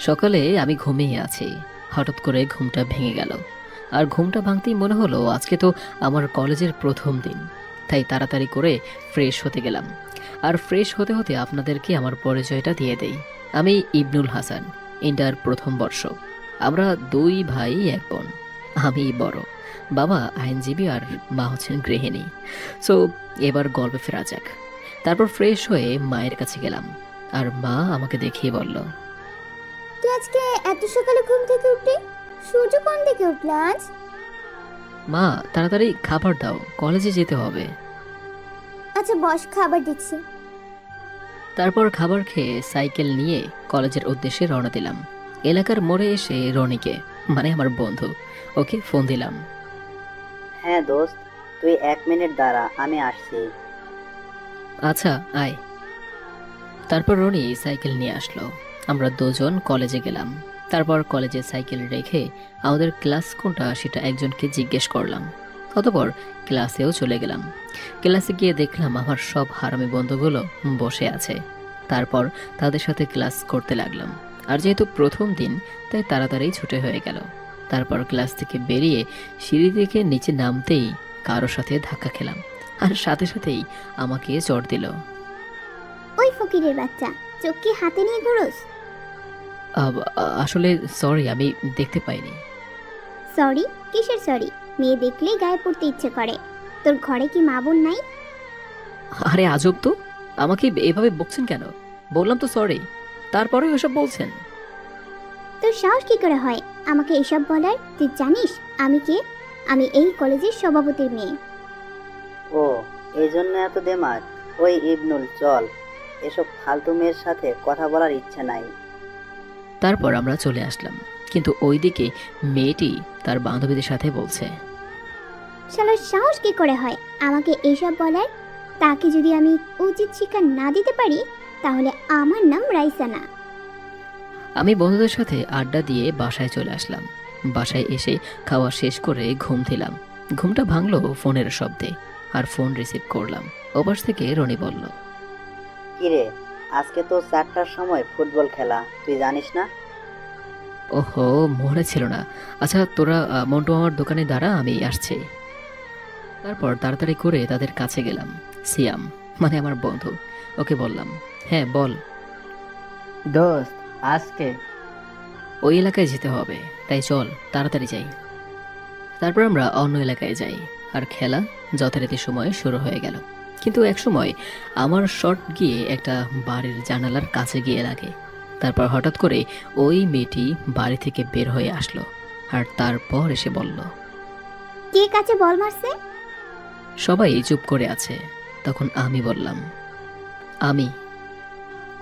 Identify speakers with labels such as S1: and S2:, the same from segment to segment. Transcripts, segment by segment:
S1: সকালে আমি ঘুমিয়ে আছি, হঠাৎ করে ঘুমটা ভেঙে গেল। আর ঘুমটা ভাঙতেই মনে হলো আজকে তো আমার কলেজের প্রথম দিন। তাই তাড়াতাড়ি করে ফ্রেশ হতে গেলাম। আর ফ্রেশ হতে হতে আপনাদেরকে আমার পরিচয়টা দিয়ে দেই। আমি ইবনুল হাসান, ইন্টার প্রথম বর্ষ। আমরা দুই ভাই এক বোন। আমি বড়, বাবা আইনজীবী আর মা হচ্ছেন গৃহিণী। সো এবার গল্পে ফেরা যাক। তারপর ফ্রেশ হয়ে মায়ের কাছে গেলাম, আর মা আমাকে দেখিয়ে বলল,
S2: তুই আজকে এত সকালে ঘুম থেকে উঠলি? সূর্য কোন দিকে উঠল আজ?
S1: মা তাড়াতাড়ি খাবার দাও, কলেজে যেতে হবে।
S2: আচ্ছা বস, খাবার দিচ্ছি।
S1: তারপর খাবার খেয়ে সাইকেল নিয়ে কলেজের উদ্দেশ্যে রওনা দিলাম। এলাকার মোড়ে এসে রনিকে, মানে আমার বন্ধু, ওকে ফোন দিলাম।
S3: হ্যাঁ দোস্ত, তুই 1 মিনিট দাঁড়া, আমি আসছি।
S1: আচ্ছা আয়। তারপর রনি সাইকেল নিয়ে আসলো। আমরা দুজন কলেজে গেলাম। তারপর কলেজে সাইকেল রেখে আমাদের ক্লাস কোনটা সেটা একজনকে জিজ্ঞেস করলাম। অতঃপর ক্লাসেও চলে গেলাম। ক্লাসে গিয়ে দেখলাম আমার সব হারামি বন্ধুগুলো বসে আছে। তারপর তাদের সাথে ক্লাস করতে লাগলাম। আর যেহেতু প্রথম দিন, তাই তাড়াতাড়ি ছুটে হয়ে গেল। তারপর ক্লাস থেকে বেরিয়ে সিঁড়ি থেকে নিচে নামতেই কারোর সাথে ধাক্কা খেলাম, আর সাথে সাথেই আমাকে চড় দিল।
S2: ওই ফকিরের বাচ্চা, চোখ কি হাতে নিয়ে ঘুরোস?
S1: আসলে সরি, আমি দেখতে পাইনি।
S2: সরি? কিসের সরি? মেয়ে দেখলেই গায়ে পড়তে ইচ্ছে করে। তোর ঘরে কি মা বোন নাই?
S1: আরে আজব তো, আমাকে এভাবে বকছেন কেন? বললাম তো সরি, তারপরেও এসব বলছেন।
S2: তোর সাহস কি করে হয় আমাকে এসব বলার? তুই জানিস আমি কে? আমি এই কলেজের সভাপতির মেয়ে।
S3: ও, এই জন্য এত দেমাগ? ওই ইবনুল, চল, এসব ফালতু মেয়ের সাথে কথা বলার ইচ্ছে নাই।
S1: তারপর আমরা চলে আসলাম, কিন্তু ওইদিকে মেয়েটি তার বান্ধবীদের সাথে বলছে,
S2: শালার সাহস কি করে হয় আমাকে এইসব বলার? তাকে যদি আমি উচিত শিক্ষা না দিতে পারি, তাহলে আমার নাম রাইসা না।
S1: আমি বন্ধুদের সাথে আড্ডা দিয়ে বাসায় চলে আসলাম। বাসায় এসে খাওয়া শেষ করে ঘুম দিলাম। ঘুমটা ভাঙলো ফোনের শব্দে, আর ফোন রিসিভ করলাম। ওপাশ থেকে রনি বলল,
S3: কিরে, আজকে তো 4টার সময় ফুটবল খেলা, তুই জানিস না?
S1: ওহো, মনে ছিল না। আচ্ছা তোরা মন্টু আমার দোকানে দাঁড়া, আমি আসছি। তারপর তাড়াতাড়ি করে তাদের কাছে গেলাম। সিয়াম, মানে আমার বন্ধু, ওকে বললাম, হ্যাঁ বল।
S4: দোস্ত, আজকে
S1: ওই এলাকায় যেতে হবে, তাই চল তাড়াতাড়ি যাই। তারপর আমরা অন্য এলাকায় যাই, আর খেলা যথারীতি সময়ে শুরু হয়ে গেল। কিন্তু এক সময় আমার শট গিয়ে একটা বাড়ির জানালার কাছে গিয়ে লাগে। তারপর হঠাৎ করে ওই মেয়েটি বাড়ি থেকে বের হয়ে আসলো, আর তারপর এসে বলল,
S2: কে কাছে বল মারছে?
S1: সবাই চুপ করে আছে। তখন আমি বললাম, আমি।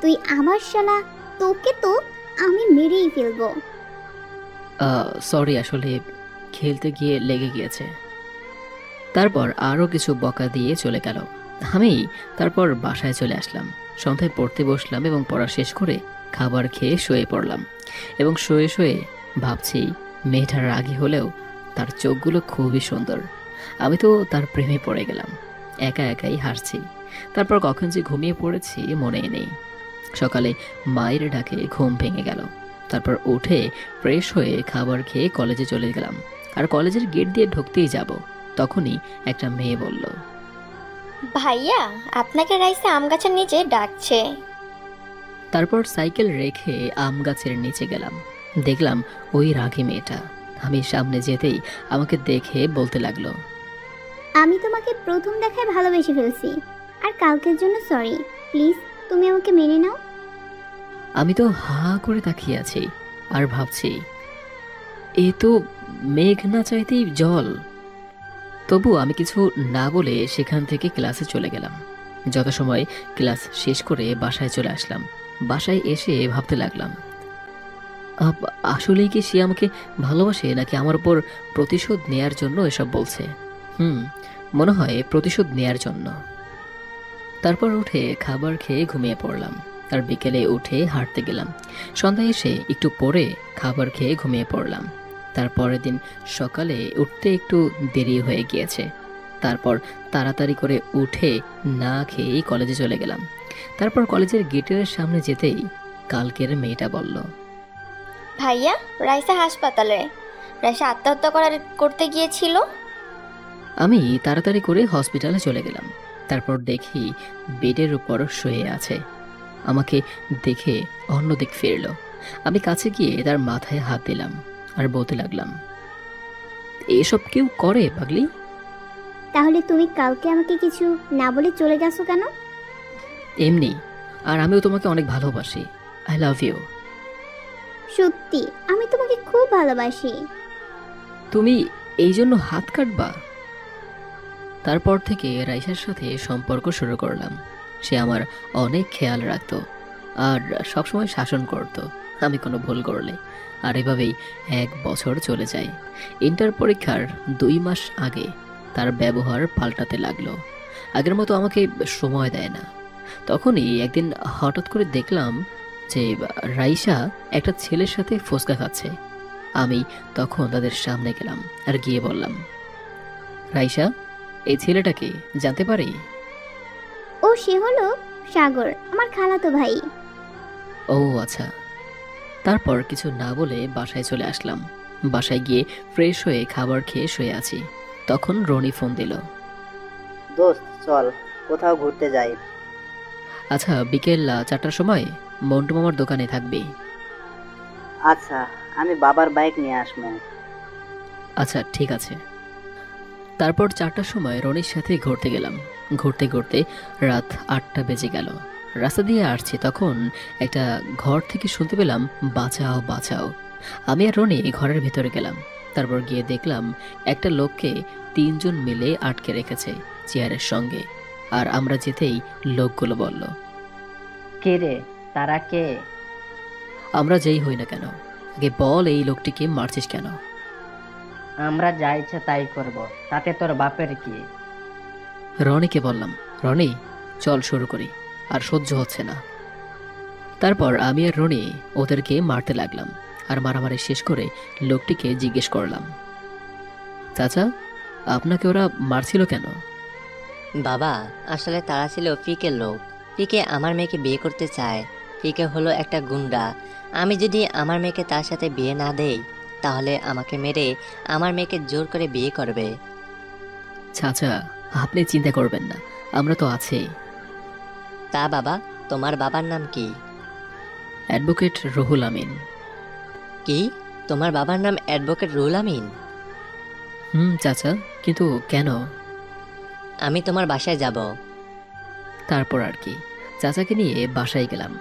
S2: তুই আমার শালা, তোকে তো আমি মেরেই ফেলবো।
S1: সরি, আসলে খেলতে গিয়ে লেগে গিয়েছে। তারপর আরও কিছু বকা দিয়ে চলে গেল। আমি তারপর বাসায় চলে আসলাম। সন্ধ্যায় পড়তে বসলাম এবং পড়া শেষ করে খাবার খেয়ে শুয়ে পড়লাম। এবং শুয়ে শুয়ে ভাবছি, মেয়েটা রাগী হলেও তার চোখগুলো খুবই সুন্দর। আমি তো তার প্রেমে পড়ে গেলাম। একা একাই হাসছি। তারপর কখন যে ঘুমিয়ে পড়েছি মনেই নেই। সকালে মায়ের ডাকে ঘুম ভেঙে গেল। তারপর উঠে ফ্রেশ হয়ে খাবার খেয়ে কলেজে চলে গেলাম। আর কলেজের গেট দিয়ে ঢুকতেই যাব, তখনই একটা মেয়ে বলল,
S5: ভাইয়া, আপনাকে রাইসা আম গাছের নিচে ডাকছে।
S1: তারপর সাইকেল রেখে আম গাছের নিচে গেলাম। দেখলাম ওই রাগী মেয়েটা। আমি সামনে যেতেই আমাকে দেখে বলতে লাগলো,
S2: আমি তোমাকে প্রথম দেখায় ভালোবেসে ফেলছি, আর কালকের জন্য সরি। প্লিজ তুমি আমাকে মেনে নাও।
S1: আমি তো হা করে তাকিয়ে আছি আর ভাবছি, এ তো মেঘ না চাইতেই জল। তবু আমি কিছু না বলে সেখান থেকে ক্লাসে চলে গেলাম। যথাসময়ে ক্লাস শেষ করে বাসায় চলে আসলাম। বাসায় এসে ভাবতে লাগলাম, আসলেই কি সে আমাকে ভালোবাসে, নাকি আমার উপর প্রতিশোধ নেয়ার জন্য এসব বলছে? মনে হয় প্রতিশোধ নেয়ার জন্য। তারপর উঠে খাবার খেয়ে ঘুমিয়ে পড়লাম। আর বিকেলে উঠে হাঁটতে গেলাম। সন্ধ্যায় এসে একটু পরে খাবার খেয়ে ঘুমিয়ে পড়লাম। তারপরের দিন সকালে উঠতে একটু দেরি হয়ে গিয়েছে। তারপর তাড়াতাড়ি করে উঠে না খেয়েই কলেজে চলে গেলাম। তারপর কলেজের গেটের সামনে যেতেই কালকের মেয়েটা বলল,
S5: ভাইয়া, রাইসা হাসপাতালে। রাইসা আত্মহত্যা করতে গিয়েছিল।
S1: আমি তাড়াতাড়ি করে হসপিটালে চলে গেলাম। তারপর দেখি বেডের উপর শুয়ে আছে। আমাকে দেখে অন্যদিক ফিরল। আমি কাছে গিয়ে তার মাথায় হাত দিলাম আর বলতে লাগলাম, এসব কেউ করে পাগলি?
S2: তাহলে তুমি কাউকে আমাকে কিছু না বলে চলে গেছো কেন?
S1: এমনি। আর আমিও তোমাকে অনেক ভালোবাসি। I love you.
S2: সত্যি আমি তোমাকে খুব ভালোবাসি।
S1: তুমি এই জন্য হাত কাটবা? তারপর থেকে রাইসার সাথে সম্পর্ক শুরু করলাম। সে আমার অনেক খেয়াল রাখতো আর সবসময় শাসন করত আমি কোনো ভুল করলে। আর এভাবেই 1 বছর চলে যায়। ইন্টার পরীক্ষার 2 মাস আগে তার ব্যবহার পাল্টাতে লাগলো। আগের মতো আমাকে সময় দেয় না। তখনই একদিন হঠাৎ করে দেখলাম যে রাইসা একটা ছেলের সাথে ফুচকা খাচ্ছে। আমি তখন তাদের সামনে গেলাম আর গিয়ে বললাম, রাইসা, এই ছেলেটাকে জানতে পারি?
S2: ও সে হলো সাগর, আমার খালাতো ভাই।
S1: ও আচ্ছা। তারপর কিছু না বলে বাসায় চলে আসলাম। বাসায় গিয়ে ফ্রেশ হয়ে খাবার খেয়ে শুয়ে আছি। তখন রনি ফোন দিল।
S3: দোস্ত চল কোথাও ঘুরতে যাই।
S1: আচ্ছা, বিকেল 4টার সময় মন্টু মামার দোকানে থাকবি।
S3: আচ্ছা, আমি বাবার বাইক নিয়ে আসবো।
S1: আচ্ছা ঠিক আছে। তারপর 4টার সময় রনির সাথে ঘুরতে গেলাম। ঘুরতে ঘুরতে রাত 8টা বেজে গেল। রাস্তা দিয়ে আসছি, তখন একটা ঘর থেকে শুনতে পেলাম, বাঁচাও বাঁচাও। আমি আর রনি ঘরের ভেতরে গেলাম। তারপর গিয়ে দেখলাম একটা লোককে 3 জন মিলে আটকে রেখেছে চেয়ারের সঙ্গে। আর আমরা যেতেই লোকগুলো বলল,
S4: কে রে, তারা কে?
S1: আমরা যেই হই না কেন, আগে বল এই লোকটিকে মারছিস কেন?
S4: আমরা যা ইচ্ছে তাই করব, তাতে তোর বাপের কি?
S1: রনিকে বললাম, রনি চল শুরু করি, আর সহ্য হচ্ছে না। তারপর আমি আর রনি ওদেরকে মারতে লাগলাম। আর মারামারি শেষ করে লোকটিকে জিজ্ঞেস করলাম, চাচা, আপনাকে ওরা মারছিল কেন?
S6: বাবা, আসলে তারা ছিল ফিকের লোক। ফিকে আমার মেয়েকে বিয়ে করতে চায়। ফিকে হলো একটা গুন্ডা। আমি যদি আমার মেয়েকে তার সাথে বিয়ে না দেই, তাহলে আমাকে মেরে আমার মেয়েকে জোর করে বিয়ে করবে।
S1: চাচা, আপনি চিন্তা করবেন না, আমরা তো আছি।
S6: তা বাবা, তোমার বাবার নাম কি?
S1: অ্যাডভোকেট রুহুল আমিন।
S6: কি, তোমার বাবার নাম অ্যাডভোকেট রুহুল আমিন?
S1: চাচা, কিন্তু কেন?
S6: আমি তোমার বাসায় যাব।
S1: তারপর আর কি, চাচাকে নিয়ে বাসায় গেলাম।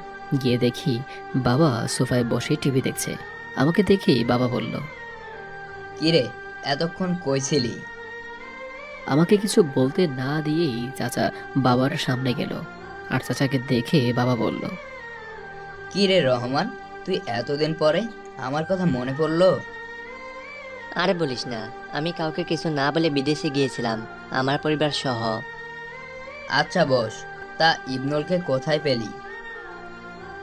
S1: গিয়ে দেখি বাবা সোফায় বসে টিভি দেখছে। আমাকে দেখেই বাবা বলল,
S7: কিরে, এতক্ষণ কই ছিলি?
S1: আমাকে কিছু বলতে না দিয়েই চাচা বাবার সামনে গেল। আর চাচাকে দেখে বাবা বলল,
S7: কিরে রহমান, তুই এতদিন পরে আমার কথা মনে পড়লো?
S6: আরে বলিস না, আমি কাউকে কিছু না বলে বিদেশে গিয়েছিলাম, আমার পরিবার সহ।
S7: আচ্ছা বস, তা ইবনুলকে কোথায় পেলি?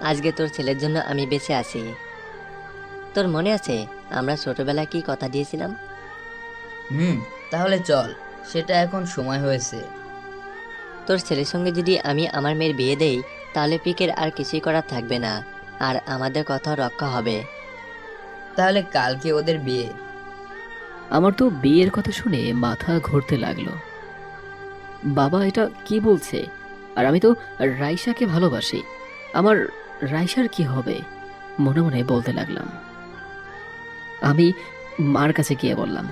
S6: আজকে তোর ছেলের জন্য আমি বেঁচে আছি। তোর মনে আছে আমরা ছোটবেলায় কি কথা দিয়েছিলাম?
S7: তাহলে চল, সেটা এখন সময় হয়েছে।
S6: তোর ছেলের সঙ্গে যদি আমি আমার মেয়ের বিয়ে দেই, তাহলে পিকের আর কিছুই করার থাকবে না, আর আমাদের কথাও রক্ষা হবে।
S7: তাহলে কালকে ওদের বিয়ে।
S1: আমার তো বিয়ের কথা শুনে মাথা ঘুরতে লাগলো। বাবা এটা কি বলছে? আর আমি তো রাইসাকে ভালোবাসি, আমার রাইসার কি হবে? মনে মনে বলতে লাগলাম। আমি মার কাছে গিয়ে বললাম,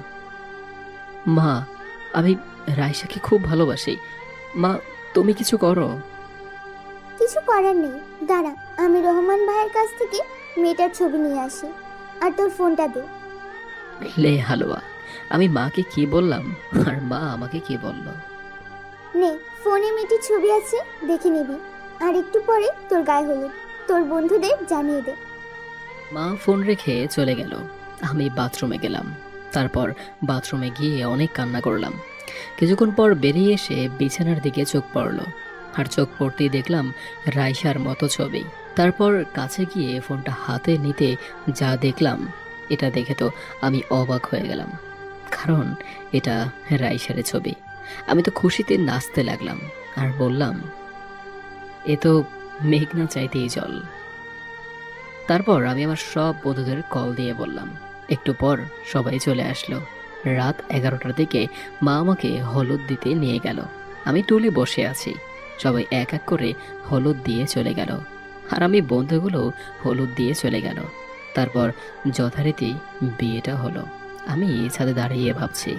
S1: মা, আমি রাইসাকে খুব ভালোবাসি। মা, তুমি কিছু করো।
S2: কিছু করার নেই, দাঁড়া, আমি রহমান ভাইয়ের কাছ থেকে মেয়েটার ছবি নিয়ে আসি। আর তোর ফোনটা দে।
S1: লে হালুয়া, আমি মাকে কি বললাম আর মা আমাকে কি বলল।
S2: নে, ফোনে মেয়েটির ছবি আছে, দেখে নিবি। আর একটু পরে তোর গায়ে হলুদ, তোর বন্ধুদের জানিয়ে দে।
S1: মা ফোন রেখে চলে গেল। আমি বাথরুমে গেলাম। তারপর বাথরুমে গিয়ে অনেক কান্না করলাম। কিছুক্ষণ পর বেরিয়ে এসে বিছানার দিকে চোখ পড়ল। আর চোখ পড়তেই দেখলাম রাইসার মতো ছবি। তারপর কাছে গিয়ে ফোনটা হাতে নিতে যা দেখলাম, এটা দেখে তো আমি অবাক হয়ে গেলাম, কারণ এটা রাইসার ছবি। আমি তো খুশিতে নাচতে লাগলাম আর বললাম, এ তো মেঘ না চাইতেই জল। তারপর আমি আমার সব বন্ধুদের কল দিয়ে বললাম। একটু পর সবাই চলে আসলো। রাত 11টার দিকে মা আমাকে হলুদ দিতে নিয়ে গেল। আমি টুলে বসে আছি, সবাই এক এক করে হলুদ দিয়ে চলে গেল, আর আমি বন্ধুগুলো হলুদ দিয়ে চলে গেল। তারপর যথারীতি বিয়েটা হলো। আমি ছাদে দাঁড়িয়ে ভাবছি,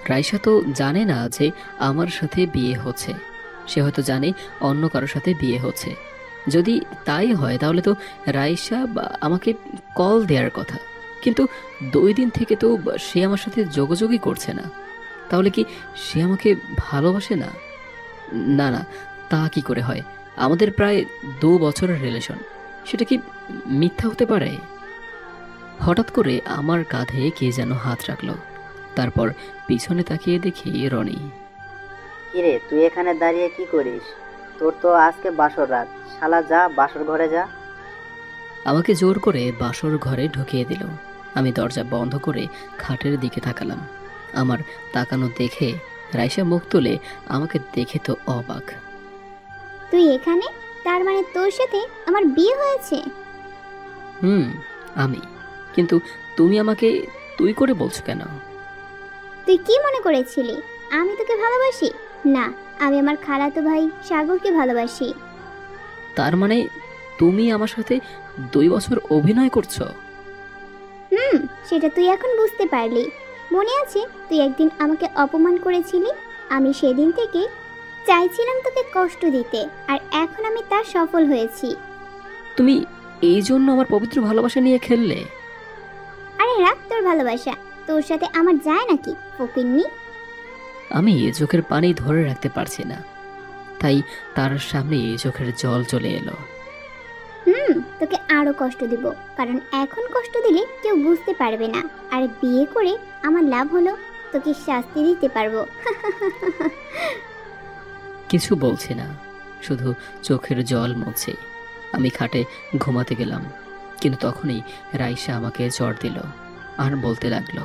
S1: রাইসা তো জানে না যে আমার সাথে বিয়ে হচ্ছে। সে হয়তো জানে অন্য কারোর সাথে বিয়ে হচ্ছে। যদি তাই হয় তাহলে তো রাইসা আমাকে কল দেওয়ার কথা, কিন্তু 2 দিন থেকে তো সে আমার সাথে যোগাযোগই করছে না। তাহলে কি সে আমাকে ভালোবাসে না? না না, তা কি করে হয়? আমাদের প্রায় 2 বছরের রিলেশন, সেটা কি মিথ্যা হতে পারে? হঠাৎ করে আমার কাঁধে কে যেন হাত রাখলো। তারপর পিছনে তাকিয়ে দেখি রনি।
S3: কিরে, তুই এখানে দাঁড়িয়ে কি করিস? তোর তো আজকে বাসর রাত, শালা যা বাসর ঘরে যা।
S1: আমাকে জোর করে বাসর ঘরে ঢুকিয়ে দিল। আমি দরজা বন্ধ করে খাটের দিকে তাকালাম। আমার তাকানো দেখে রাইসা মুখ তুলে আমাকে দেখে তো অবাক।
S2: তুই এখানে? তার মানে তোর সাথে আমার বিয়ে হয়েছে?
S1: আমি। কিন্তু তুমি আমাকে তুই করে বলছো কেন?
S2: তুই কি মনে করেছিলি আমি তোকে ভালোবাসি? না, আমি আমার খালাতো ভাই সাগরকে ভালোবাসি।
S1: তার মানে তুমি আমার সাথে 2 বছর অভিনয় করছো?
S2: সেটা তুই এখন বুঝতে পারলি। মনে আছে তুই একদিন আমাকে অপমান করেছিলি? আমি সেদিন থেকে চাইছিলাম তোকে কষ্ট দিতে, আর এখন আমি তার সফল হয়েছি।
S1: তুমি এই জন্য আমার পবিত্র ভালোবাসা নিয়ে খেললে?
S2: আরে রাখ তোর ভালোবাসা, তোর সাথে আমার যায় নাকি ফকিন্নি?
S1: আমি চোখের পানি ধরে রাখতে পারছি না, তাই তার সামনে চোখের জল চলে এলো।
S2: তোকে আরো কষ্ট দিব, কারণ এখন কষ্ট দিলে কেউ বুঝতে পারবে না, আর বিয়ে করে আমার লাভ হলো তোকে শাস্তি দিতে পারবো।
S1: কিছু বলছি না, শুধু চোখের জল মুছে আমি খাটে ঘুমাতে গেলাম। কিন্তু তখনই রাইসা আমাকে চড় দিল আর বলতে লাগলো,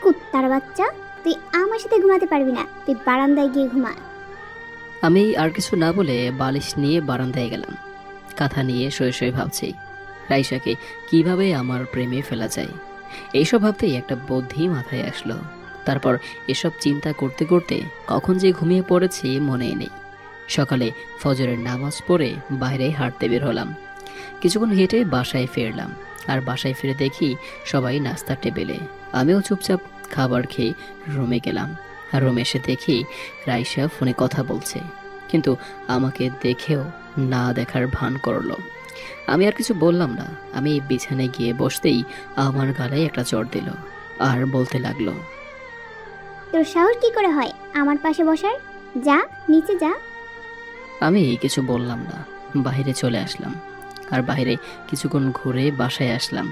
S2: কুত্তার বাচ্চা, তুই আমার সাথে ঘুমাতে পারবি না, তুই বারান্দায় গিয়ে ঘুমা।
S1: আমি আর কিছু না বলে বালিশ নিয়ে বারান্দায় গেলাম। কাঁথা নিয়ে শুয়ে শুয়ে ভাবছি রাইসাকে কিভাবে আমার প্রেমে ফেলা যায়। এইসব ভাবতেই একটা বুদ্ধি মাথায় আসলো। তারপর এসব চিন্তা করতে করতে কখন যে ঘুমিয়ে পড়েছি মনেই নেই। সকালে ফজরের নামাজ পড়ে বাইরে হাঁটতে বের হলাম। কিছুক্ষণ হেঁটে বাসায় ফিরলাম, আর বাসায় ফিরে দেখি সবাই নাস্তার টেবিলে। আমিও চুপচাপ খাবার খেয়ে রুমে গেলাম। আর রুমে এসে দেখি রাইসা ফোনে কথা বলছে, কিন্তু আমাকে দেখেও না দেখার ভান করলো। আমি আর কিছু বললাম না। আমি বিছানায় গিয়ে বসতেই আমার গালে একটা চড় দিল আর বলতে লাগলো,
S2: তোর সাহস কি করে হয় আমার পাশে বসার? যা নিচে যা।
S1: আমি কিছু বললাম না, বাইরে চলে আসলাম। আর বাইরে কিছুক্ষণ ঘুরে বাসায় আসলাম।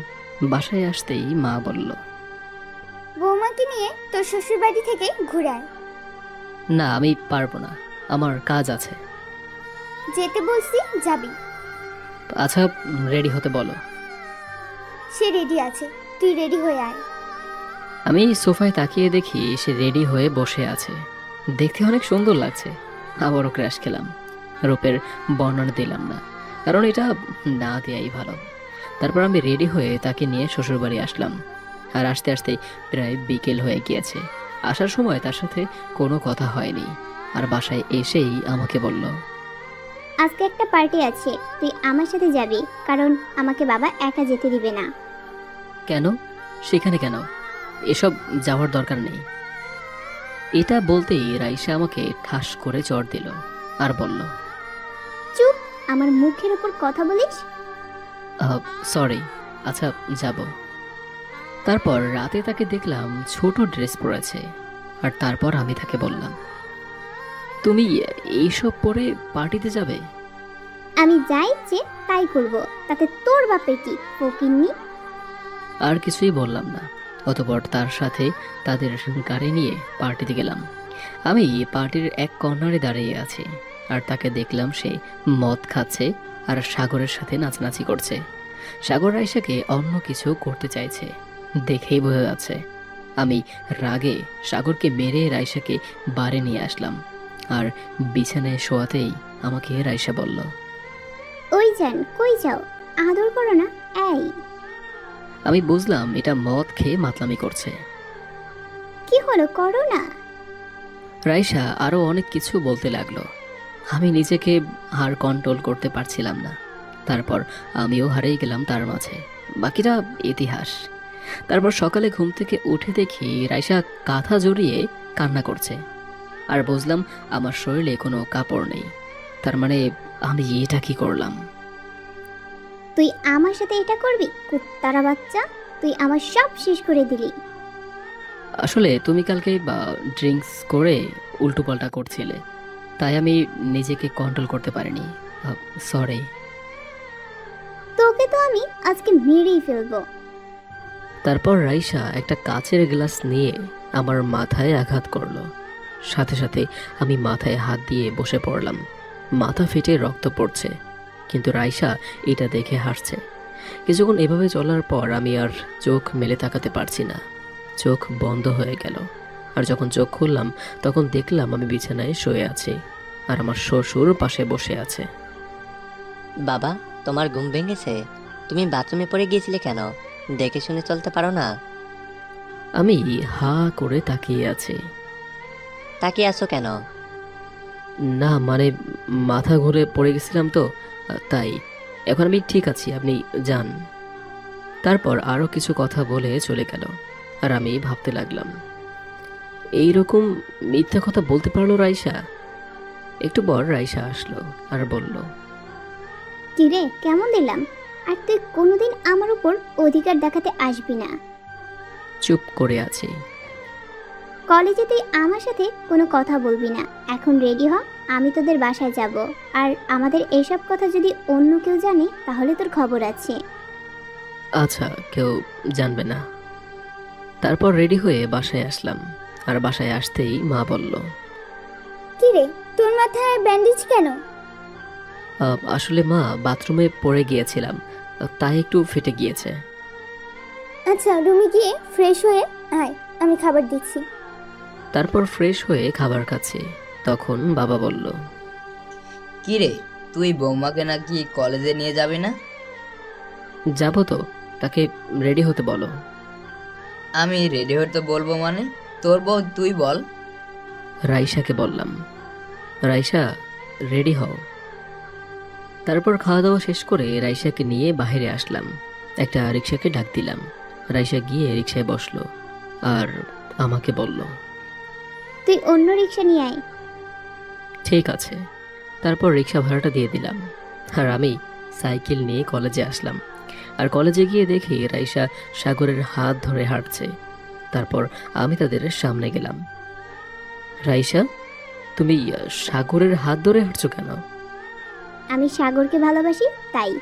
S1: বাসায় আসতেই মা বলল,
S2: বৌমাকে নিয়ে তোর শ্বশুর বাড়ি থেকে ঘুরায়।
S1: না, আমি পারবো না, আমার কাজ আছে।
S2: যেতে বলছি যাবি।
S1: আচ্ছা, রেডি হতে বলো।
S2: সে রেডি আছে, তুই রেডি হয়ে আয়।
S1: আমি সোফায় তাকিয়ে দেখি সে রেডি হয়ে বসে আছে। দেখতে অনেক সুন্দর লাগছে। আবারও ক্র্যাশ খেলাম। রূপের বর্ণনা দিলাম না, কারণ এটা না দেয়াই ভালো। তারপর আমি রেডি হয়ে তাকে নিয়ে শ্বশুরবাড়ি আসলাম। আর আসতে আসতে প্রায় বিকেল হয়ে গিয়েছে। আসার সময় তার সাথে কোনো কথা হয়নি। আর বাসায় এসেই আমাকে বলল,
S2: আজকে একটা পার্টি আছে, তুই আমার সাথে যাবি, কারণ আমাকে বাবা একা যেতে দিবে না।
S1: কেন? সেখানে কেন? এসব যাওয়ার দরকার নেই। এটা বলতেই রাইসা আমাকে ঠাস করে চড় দিল আর বলল,
S2: চুপ, আমার মুখের উপর কথা বলিস।
S1: সরি, আচ্ছা যাব। তারপর রাতে তাকে দেখলাম ছোট ড্রেস পরেছে। আর তারপর আমি তাকে বললাম, তুমি এইসব পরে পার্টিতে যাবে?
S2: আমি যা ইচ্ছে তাই করব, তাতে তোর বাপের কি ফকিন্নি?
S1: আর কিছুই বললাম না। অতঃপর তার সাথে তাদের গাড়ি নিয়ে পার্টিতে গেলাম। আমি পার্টির এক কর্নারে দাঁড়িয়ে আছি, আর তাকে দেখলাম সে মদ খাচ্ছে আর সাগরের সাথে নাচানাচি করছে। সাগর রাইসাকে অন্য কিছু করতে চাইছে, দেখেই বোঝা যাচ্ছে। আমি রাগে সাগরকে মেরে রাইসাকে বাড়ি নিয়ে আসলাম। আর বিছানায় শোয়াতেই আমাকে রাইসা বলল,
S2: ওই যান, কই যাও? আদর করো না। এই,
S1: আমি বুঝলাম এটা মদ খেয়ে মাতলামি করছে।
S2: কি হলো, করো না।
S1: রাইসা আরো অনেক কিছু বলতে লাগলো। আমি নিজেকে আর কন্ট্রোল করতে পারছিলাম না। তারপর আমিও হারিয়ে গেলাম তার মাঝে। বাকিটা ইতিহাস। তারপর সকালে ঘুম থেকে উঠে দেখি রাইসা কাঁথা জড়িয়ে কান্না করছে। আর বুঝলাম আমার শরীরে কোনো কাপড় নেই। তার মানে আমি এটা কি করলাম?
S2: তুই আমার সাথে এটা করবি? কুত্তারা বাচ্চা, তুই আমার সব শেষ করে দিলি।
S1: আসলে তুমি কালকে ড্রিঙ্কস করে উল্টোপাল্টা করছিলে, তাই আমি নিজেকে কন্ট্রোল করতে পারিনি। সরি।
S2: তোকে তো আমি আজকে মেরেই ফেলবো।
S1: তারপর রাইসা একটা কাচের গ্লাস নিয়ে আমার মাথায় আঘাত করলো। সাথে সাথে আমি মাথায় হাত দিয়ে বসে পড়লাম। মাথা ফেটে রক্ত পড়ছে, কিন্তু রাইসা এটা দেখে হাসছে। কিছুক্ষণ এভাবে চলার পর আমি আর চোখ মেলে তাকাতে পারছি না। চোখ বন্ধ হয়ে গেল। আর যখন চোখ খুললাম তখন দেখলাম আমি বিছানায় শুয়ে আছি আর আমার শ্বশুর পাশে বসে আছে।
S6: বাবা, তোমার ঘুম ভেঙেছে? তুমি বাথরুমে পড়ে গিয়েছিলে কেন? দেখে শুনে চলতে পারো না?
S1: আমি হা করে তাকিয়ে আছি।
S6: তাকিয়ে আছো কেন?
S1: না মানে মাথা ঘুরে পড়ে গেছিলাম তো, তাই। এখন আমি ঠিক আছি, আপনি যান। তারপর আরো কিছু কথা বলে চলে গেল। আর আমি ভাবতে লাগলাম, এইরকম মিথ্যা কথা বলতে পারলো রাইসা? একটু পর রাইসা আসলো আর বলল,
S2: কিরে, কেমন দিলাম? আর তুই কোনোদিন আমার উপর অধিকার দেখাতে আসবি না।
S1: চুপ করে আছি।
S2: কলেজে তুই আমার সাথে কোনো কথা বলবি না। এখন রেডি হ, আমি তোদের বাসায় যাব। আর আমাদের এসব কথা যদি অন্য কেউ জানে তাহলে তোর খবর আছে।
S1: আচ্ছা, কেউ জানবে না। তারপর রেডি হয়ে বাসায় আসলাম। আর বাসায় আসতেই মা বলল,
S2: কিরে, তোর মাথায় ব্যান্ডেজ কেন?
S1: আসলে মা, বাথরুমে পড়ে গিয়েছিলাম, তাই একটু ফেটে গিয়েছে।
S2: আচ্ছা, রুমে গিয়ে ফ্রেশ হয়ে আয়, আমি খাবার দিচ্ছি।
S1: তারপর ফ্রেশ হয়ে খাবার খাচ্ছি, তখন বাবা বলল,
S7: কি রে, তুই বৌমাকে নাকি কলেজে নিয়ে যাবি না?
S1: যাবো তো, তাকে রেডি হতে বলো।
S7: আমি রেডি হতে বলবো মানে? তোর বউ, তুই বল।
S1: রাইসাকে বললাম, রাইসা রেডি হও। তারপর খাওয়া দাওয়া শেষ করে রাইসাকে নিয়ে বাইরে আসলাম। একটা রিক্সাকে ডাক দিলাম। রাইসা গিয়ে রিক্সায় বসলো আর আমাকে বলল,
S2: তুই অন্য রিক্সা নিয়ে আয়।
S1: ঠিক আছে। তারপর রিক্সা ভাড়াটা দিয়ে দিলাম আর আমি সাইকেল নিয়ে কলেজে আসলাম। আর কলেজে গিয়ে দেখি রাইসা সাগরের হাত ধরে হাঁটছে। তারপর আমি তাদের সামনে গেলাম। রাইসা, তুমি সাগরের হাত ধরে হাঁটছো কেন?
S2: আমি সাগরকে ভালোবাসি তাই।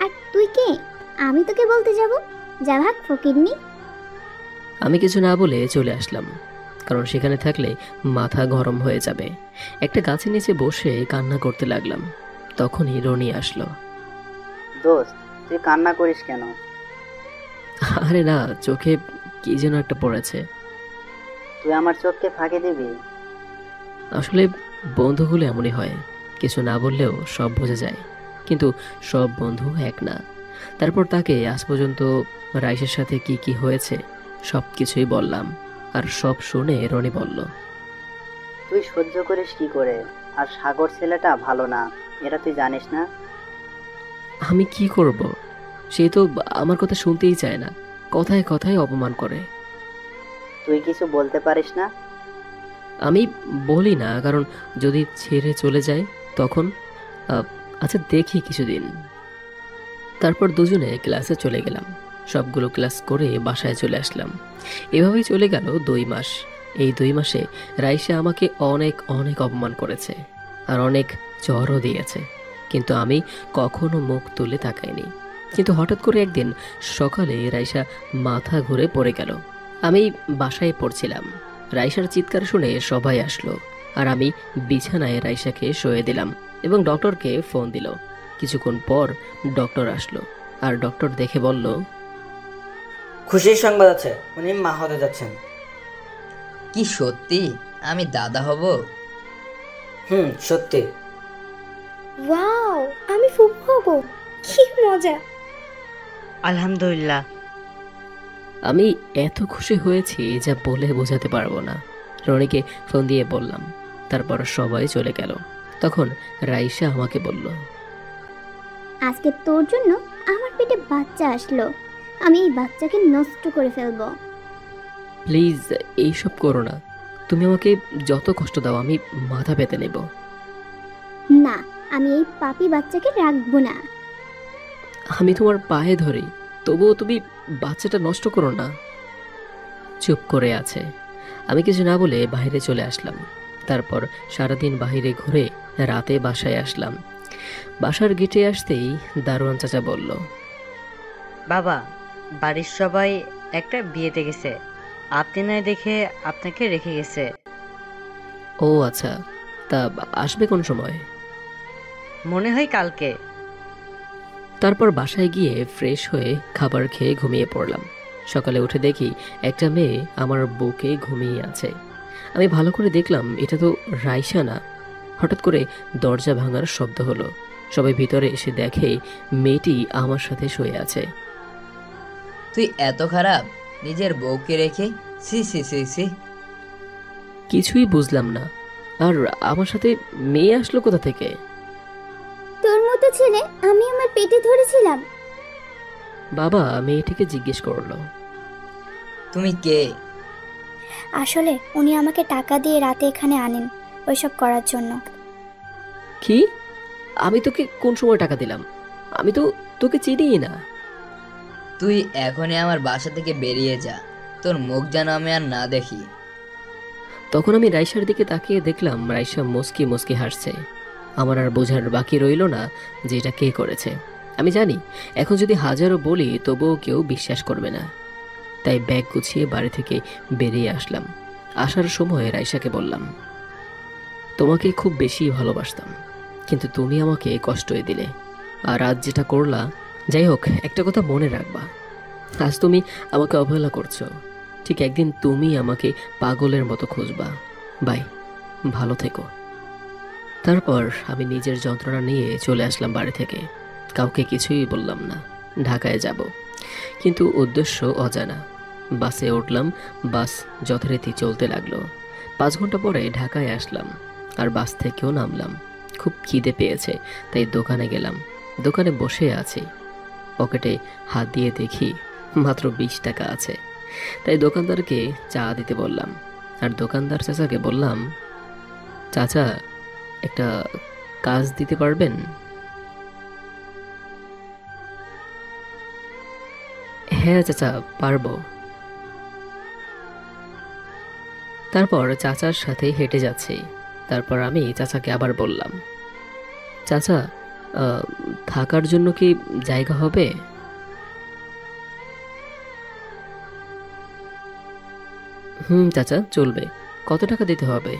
S2: আর তুই কে? আমি তোকে বলতে যাব? যা ভাগ, ফকিরনি।
S1: আমি কিছু না বলে চলে আসলাম, কারণ সেখানে থাকলে মাথা গরম হয়ে যাবে। একটা গাছের নিচে বসে কান্না করতে লাগলাম। তখনই রনি আসলো।
S3: দোস্ত, তুই কান্না করিস কেন?
S1: আরে না, চোখে কি যেন একটা পড়েছে।
S3: তুই আমার চোখকে ফাঁকি দিবি?
S1: আসলে বন্ধু হলে এমনই হয়, কিছু না বললেও সব বোঝা যায়, কিন্তু সব বন্ধু এক না। তারপর তাকে আজ পর্যন্ত রাইসের সাথে কি কি হয়েছে সব কিছুই বললাম। আর সব শুনে রনি বলল,
S3: তুই সহ্য করিস কি করে? আর সাগর ছেলেটা ভালো না, এটা তুই জানিস না?
S1: আমি কি করব? সে তো আমার কথা শুনতেই চায় না, কথায় কথায় অপমান করে।
S3: তুই কিছু বলতে পারিস না?
S1: আমি বলি না, কারণ যদি ছেড়ে চলে যায় তখন। আচ্ছা, দেখি কিছুদিন। তারপর দুজনে ক্লাসে চলে গেলাম। সবগুলো ক্লাস করে বাসায় চলে আসলাম। এভাবেই চলে গেল 2 মাস। এই 2 মাসে রাইসা আমাকে অনেক অনেক অপমান করেছে আর অনেক জ্বরও দিয়েছে, কিন্তু আমি কখনো মুখ তুলে তাকাইনি। কিন্তু হঠাৎ করে একদিন সকালে রাইসা মাথা ঘুরে পড়ে গেল। আমি বাসায় পড়ছিলাম। রাইসার চিৎকার শুনে সবাই আসলো আর আমি বিছানায় রাইসাকে শুয়ে দিলাম এবং ডক্টরকে ফোন দিল। কিছুক্ষণ পর ডক্টর আসলো আর ডক্টর দেখে বলল,
S8: খুশির সংবাদ আছে, উনি মা হতে যাচ্ছেন।
S7: কি সত্যি আমি দাদা হব?
S8: সত্যি।
S2: ওয়াও, আমি ফুফু হব, কি মজা।
S4: আলহামদুলিল্লাহ।
S1: আমি এত খুশি হয়েছি যা বলে বোঝাতে পারবো না। রনিকে ফোন দিয়ে বললাম, তারপর সবাই চলে গেল। তখন রাইসা আমাকে বলল,
S2: আজকে তোর জন্য আমার পেটে বাচ্চা আসলো, আমি এই বাচ্চাকে নষ্ট করে ফেলবো।
S1: প্লিজ এইসব করো না। তুমি আমাকে যত কষ্ট দাও আমি মাথা পেতে নেব।
S2: না, আমি এই পাপী বাচ্চাকে রাখবো না।
S1: আমি তোমার পায়ে ধরি, তবুও তুমি বাচ্চাটা নষ্ট করো না। চুপ করে আছে। আমি কিছু না বলে বাইরে চলে আসলাম। তারপর সারাদিন বাইরে ঘুরে রাতে বাসায় আসলাম। বাসার গেটে আসতেই দারোয়ান চাচা বলল,
S4: বাবা, বাড়ির সবাই একটা বিয়েতে গেছে, আপনি নাই দেখে আপনাকে রেখে গেছে।
S1: ও আচ্ছা, তা আসবে কোন সময়?
S4: মনে হয় কালকে।
S1: তারপর বাসায় গিয়ে ফ্রেশ হয়ে খাবার খেয়ে ঘুমিয়ে পড়লাম। সকালে উঠে দেখি একটা মেয়ে আমার বুকে ঘুমিয়ে আছে। আমি ভালো করে দেখলাম এটা তো রাইসা না। হঠাৎ করে দরজা ভাঙার শব্দ হলো। সবাই ভিতরে এসে দেখে মেয়েটি আমার সাথে শুয়ে আছে।
S7: তুই এত খারাপ নিজের বউকে রেখে? সি সি সি সি।
S1: কিছুই বুঝলাম না। আর আমার সাথে মেয়ে আসলো কোথা থেকে?
S2: তোর মতো ছেলে আমি আমার পেটে ধরেছিলাম।
S1: বাবা মেয়েটিকে জিজ্ঞেস করলো,
S7: তুমি কে?
S9: আসলে উনি আমাকে টাকা দিয়ে রাতে এখানে আনেন ওইসব করার জন্য।
S1: কি? আমি তোকে কোন সময় টাকা দিলাম? আমি তো তোকে চিনিই না।
S7: তুই এখনই আমার বাসা থেকে বেরিয়ে যা, তোর মুখ যেন আমি আর না দেখি।
S1: তখন আমি রাইসার দিকে তাকিয়ে দেখলাম রাইসা মুস্কি মুস্কি হাসছে। আমার আর বোঝার বাকি রইল না যে এটা কে করেছে। আমি জানি এখন যদি হাজারও বলি তবুও কেউ বিশ্বাস করবে না। তাই ব্যাগ গুছিয়ে বাড়ি থেকে বেরিয়ে আসলাম। আসার সময় রাইসাকে বললাম, তোমাকে খুব বেশি ভালোবাসতাম, কিন্তু তুমি আমাকে কষ্টই দিলে। আর আজ যেটা করলা, যাই হোক, একটা কথা মনে রাখবা, আজ তুমি আমাকে অবহেলা করছো, ঠিক একদিন তুমি আমাকে পাগলের মতো খুঁজবা। বাই, ভালো থেকো। তারপর আমি নিজের যন্ত্রণা নিয়ে চলে আসলাম বাড়ি থেকে। কাউকে কিছুই বললাম না। ঢাকায় যাব, কিন্তু উদ্দেশ্য অজানা। বাসে উঠলাম, বাস যথারীতি চলতে লাগলো। 5 ঘন্টা পরে ঢাকায় আসলাম আর বাস থেকেও নামলাম। খুব খিদে পেয়েছে, তাই দোকানে গেলাম। দোকানে বসে আছি, পকেটে হাত দিয়ে দেখি মাত্র 20 টাকা আছে। তাই দোকানদারকে চা দিতে বললাম। আর দোকানদার চাচাকে বললাম, চাচা একটা কাজ দিতে পারবেন? হ্যাঁ চাচা, পারবো। তারপর চাচার সাথে হেঁটে যাচ্ছি। তারপর আমি চাচাকে আবার বললাম, চাচা থাকার জন্য কি জায়গা হবে? চাচা চলবে। কত টাকা দিতে হবে?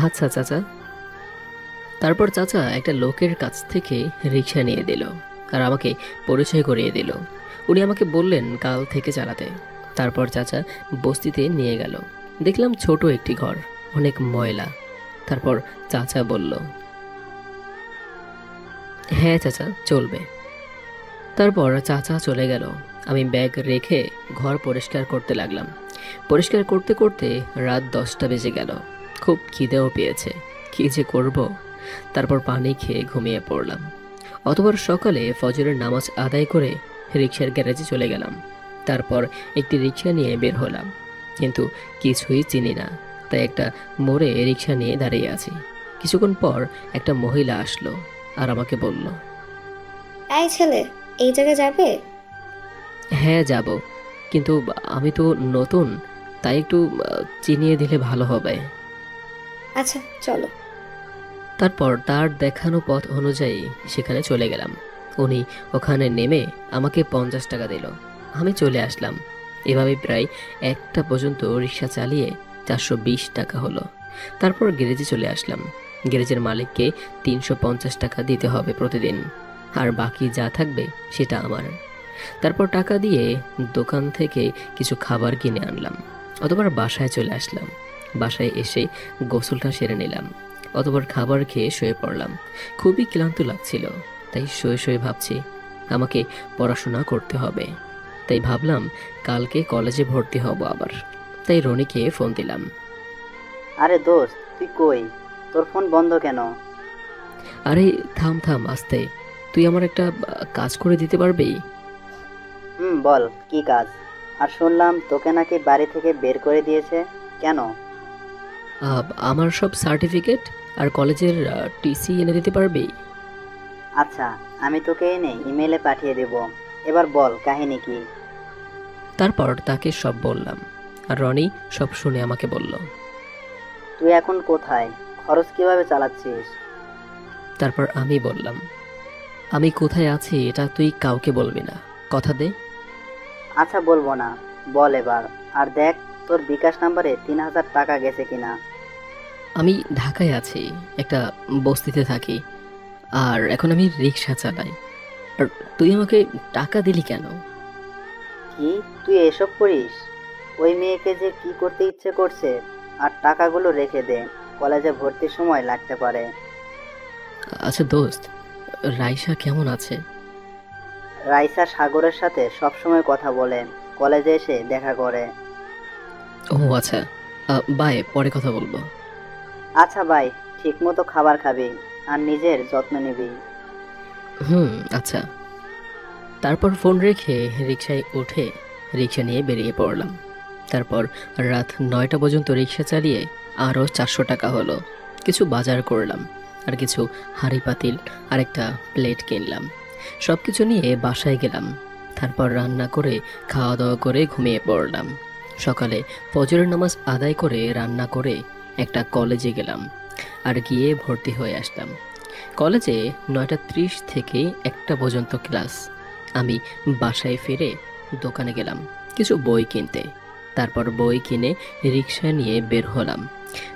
S1: আচ্ছা চাচা। তারপর চাচা একটা লোকের কাছ থেকে রিক্সা নিয়ে দিল আর আমাকে পরিচয় করিয়ে দিল। উনি আমাকে বললেন কাল থেকে চালাতে। তারপর চাচা বস্তিতে নিয়ে গেল। দেখলাম ছোট একটি ঘর, অনেক ময়লা। তারপর চাচা বলল, হ্যাঁ চাচা চলবে। তারপর চাচা চলে গেল। আমি ব্যাগ রেখে ঘর পরিষ্কার করতে লাগলাম। পরিষ্কার করতে করতে রাত 10টা বেজে গেল। খুব খিদেও পেয়েছে, কি যে করব। তারপর পানি খেয়ে ঘুমিয়ে পড়লাম। অতঃপর সকালে ফজরের নামাজ আদায় করে রিক্সার গ্যারেজে চলে গেলাম। তারপর একটি রিক্সা নিয়ে বের হলাম, কিন্তু কিছুই চিনি না। তাই একটা মোড়ে রিক্সা নিয়ে দাঁড়িয়ে আছি। কিছুক্ষণ পর একটা মহিলা আসলো আর আমাকে বলল,
S9: এই ছেলে, এই জায়গায় যাবে?
S1: হ্যাঁ যাব, কিন্তু আমি তো নতুন, তাই একটু চিনিয়ে দিলে ভালো হবে।
S9: আচ্ছা চলো।
S1: তারপর তার দেখানো পথ অনুযায়ী সেখানে চলে গেলাম। উনি ওখানে নেমে আমাকে 50 টাকা দিল। আমি চলে আসলাম। এভাবে প্রায় 1টা পর্যন্ত রিক্সা চালিয়ে 420 টাকা হলো। তারপর গ্যারেজে চলে আসলাম। গ্যারেজের মালিককে 350 টাকা দিতে হবে প্রতিদিন, আর বাকি যা থাকবে সেটা আমার। তারপর টাকা দিয়ে দোকান থেকে কিছু খাবার কিনে আনলাম। অতঃপর বাসায় চলে আসলাম। বাসায় এসে গোসলটা সেরে নিলাম। অতঃপর খাবার খেয়ে শুয়ে পড়লাম। খুবই ক্লান্ত লাগছিল। তাই শুয়ে শুয়ে ভাবছি আমাকে পড়াশোনা করতে হবে। তাই ভাবলাম কালকে কলেজে ভর্তি হব আবার। তাই রনিকে ফোন দিলাম।
S3: আরে দোস্ত, তুই কই? তোর ফোন বন্ধ কেন?
S1: আরে থাম থাম, আস্তে। তুই আমার একটা কাজ করে দিতে পারবি?
S3: বল, কি কাজ? আর শুনলাম তোকে নাকি বাড়ি থেকে বের করে দিয়েছে, কেন?
S1: আমার সব সার্টিফিকেট আর কলেজের টিসি এনে দিতে পারবি?
S3: আচ্ছা, আমি তোকে এনে ইমেলে পাঠিয়ে দেব। এবার বল, কাহিনী কি?
S1: তারপর তাকে সব বললাম, আর রনি সব শুনে আমাকে বলল।
S3: তুই এখন কোথায়? খরচ কিভাবে চালাচ্ছিস?
S1: তারপর আমি বললাম, আমি কোথায় আছি এটা তুই কাউকে বলবি না, কথা দে।
S3: আচ্ছা, বলবো না, বল এবার। আর দেখ তোর বিকাশ নাম্বারে 3000 টাকা গেছে কিনা।
S1: আমি ঢাকায় আছি, একটা বস্তিতে থাকি, আর এখন আমি রিক্সা চালাই। আর তুই আমাকে টাকা দিলি কেন?
S3: কি তুই এসব করিস? ওই মেয়েকে যে কি করতে ইচ্ছে করছে। আর টাকাগুলো রেখে দে, কলেজে ভর্তির সময় লাগতে পারে।
S1: আচ্ছা দোস্ত, রাইসা কেমন আছে?
S3: রাইসা সাগরের সাথে সবসময় কথা বলে, কলেজে এসে দেখা করে।
S1: ও আচ্ছা, বাই, পরে কথা বলবো।
S3: আচ্ছা ভাই, ঠিক মতো খাবার খাবি আর নিজের যত্ন নিবি।
S1: আচ্ছা। তারপর ফোন রেখে রিক্সায় উঠে রিক্সা নিয়ে বেরিয়ে পড়লাম। তারপর রাত 9টা পর্যন্ত রিক্সা চালিয়ে আরও 400 টাকা হলো। কিছু বাজার করলাম, আর কিছু হাঁড়ি পাতিল আর একটা প্লেট কিনলাম। সব কিছু নিয়ে বাসায় গেলাম। তারপর রান্না করে খাওয়া দাওয়া করে ঘুমিয়ে পড়লাম। সকালে ফজরের নামাজ আদায় করে রান্না করে একটা কলেজে গেলাম, আর গিয়ে ভর্তি হয়ে আসলাম। কলেজে 9টা 30 থেকে 1টা পর্যন্ত ক্লাস। আমি বাসায় ফিরে দোকানে গেলাম কিছু বই কিনতে। তারপর বই কিনে রিক্সা নিয়ে বের হলাম।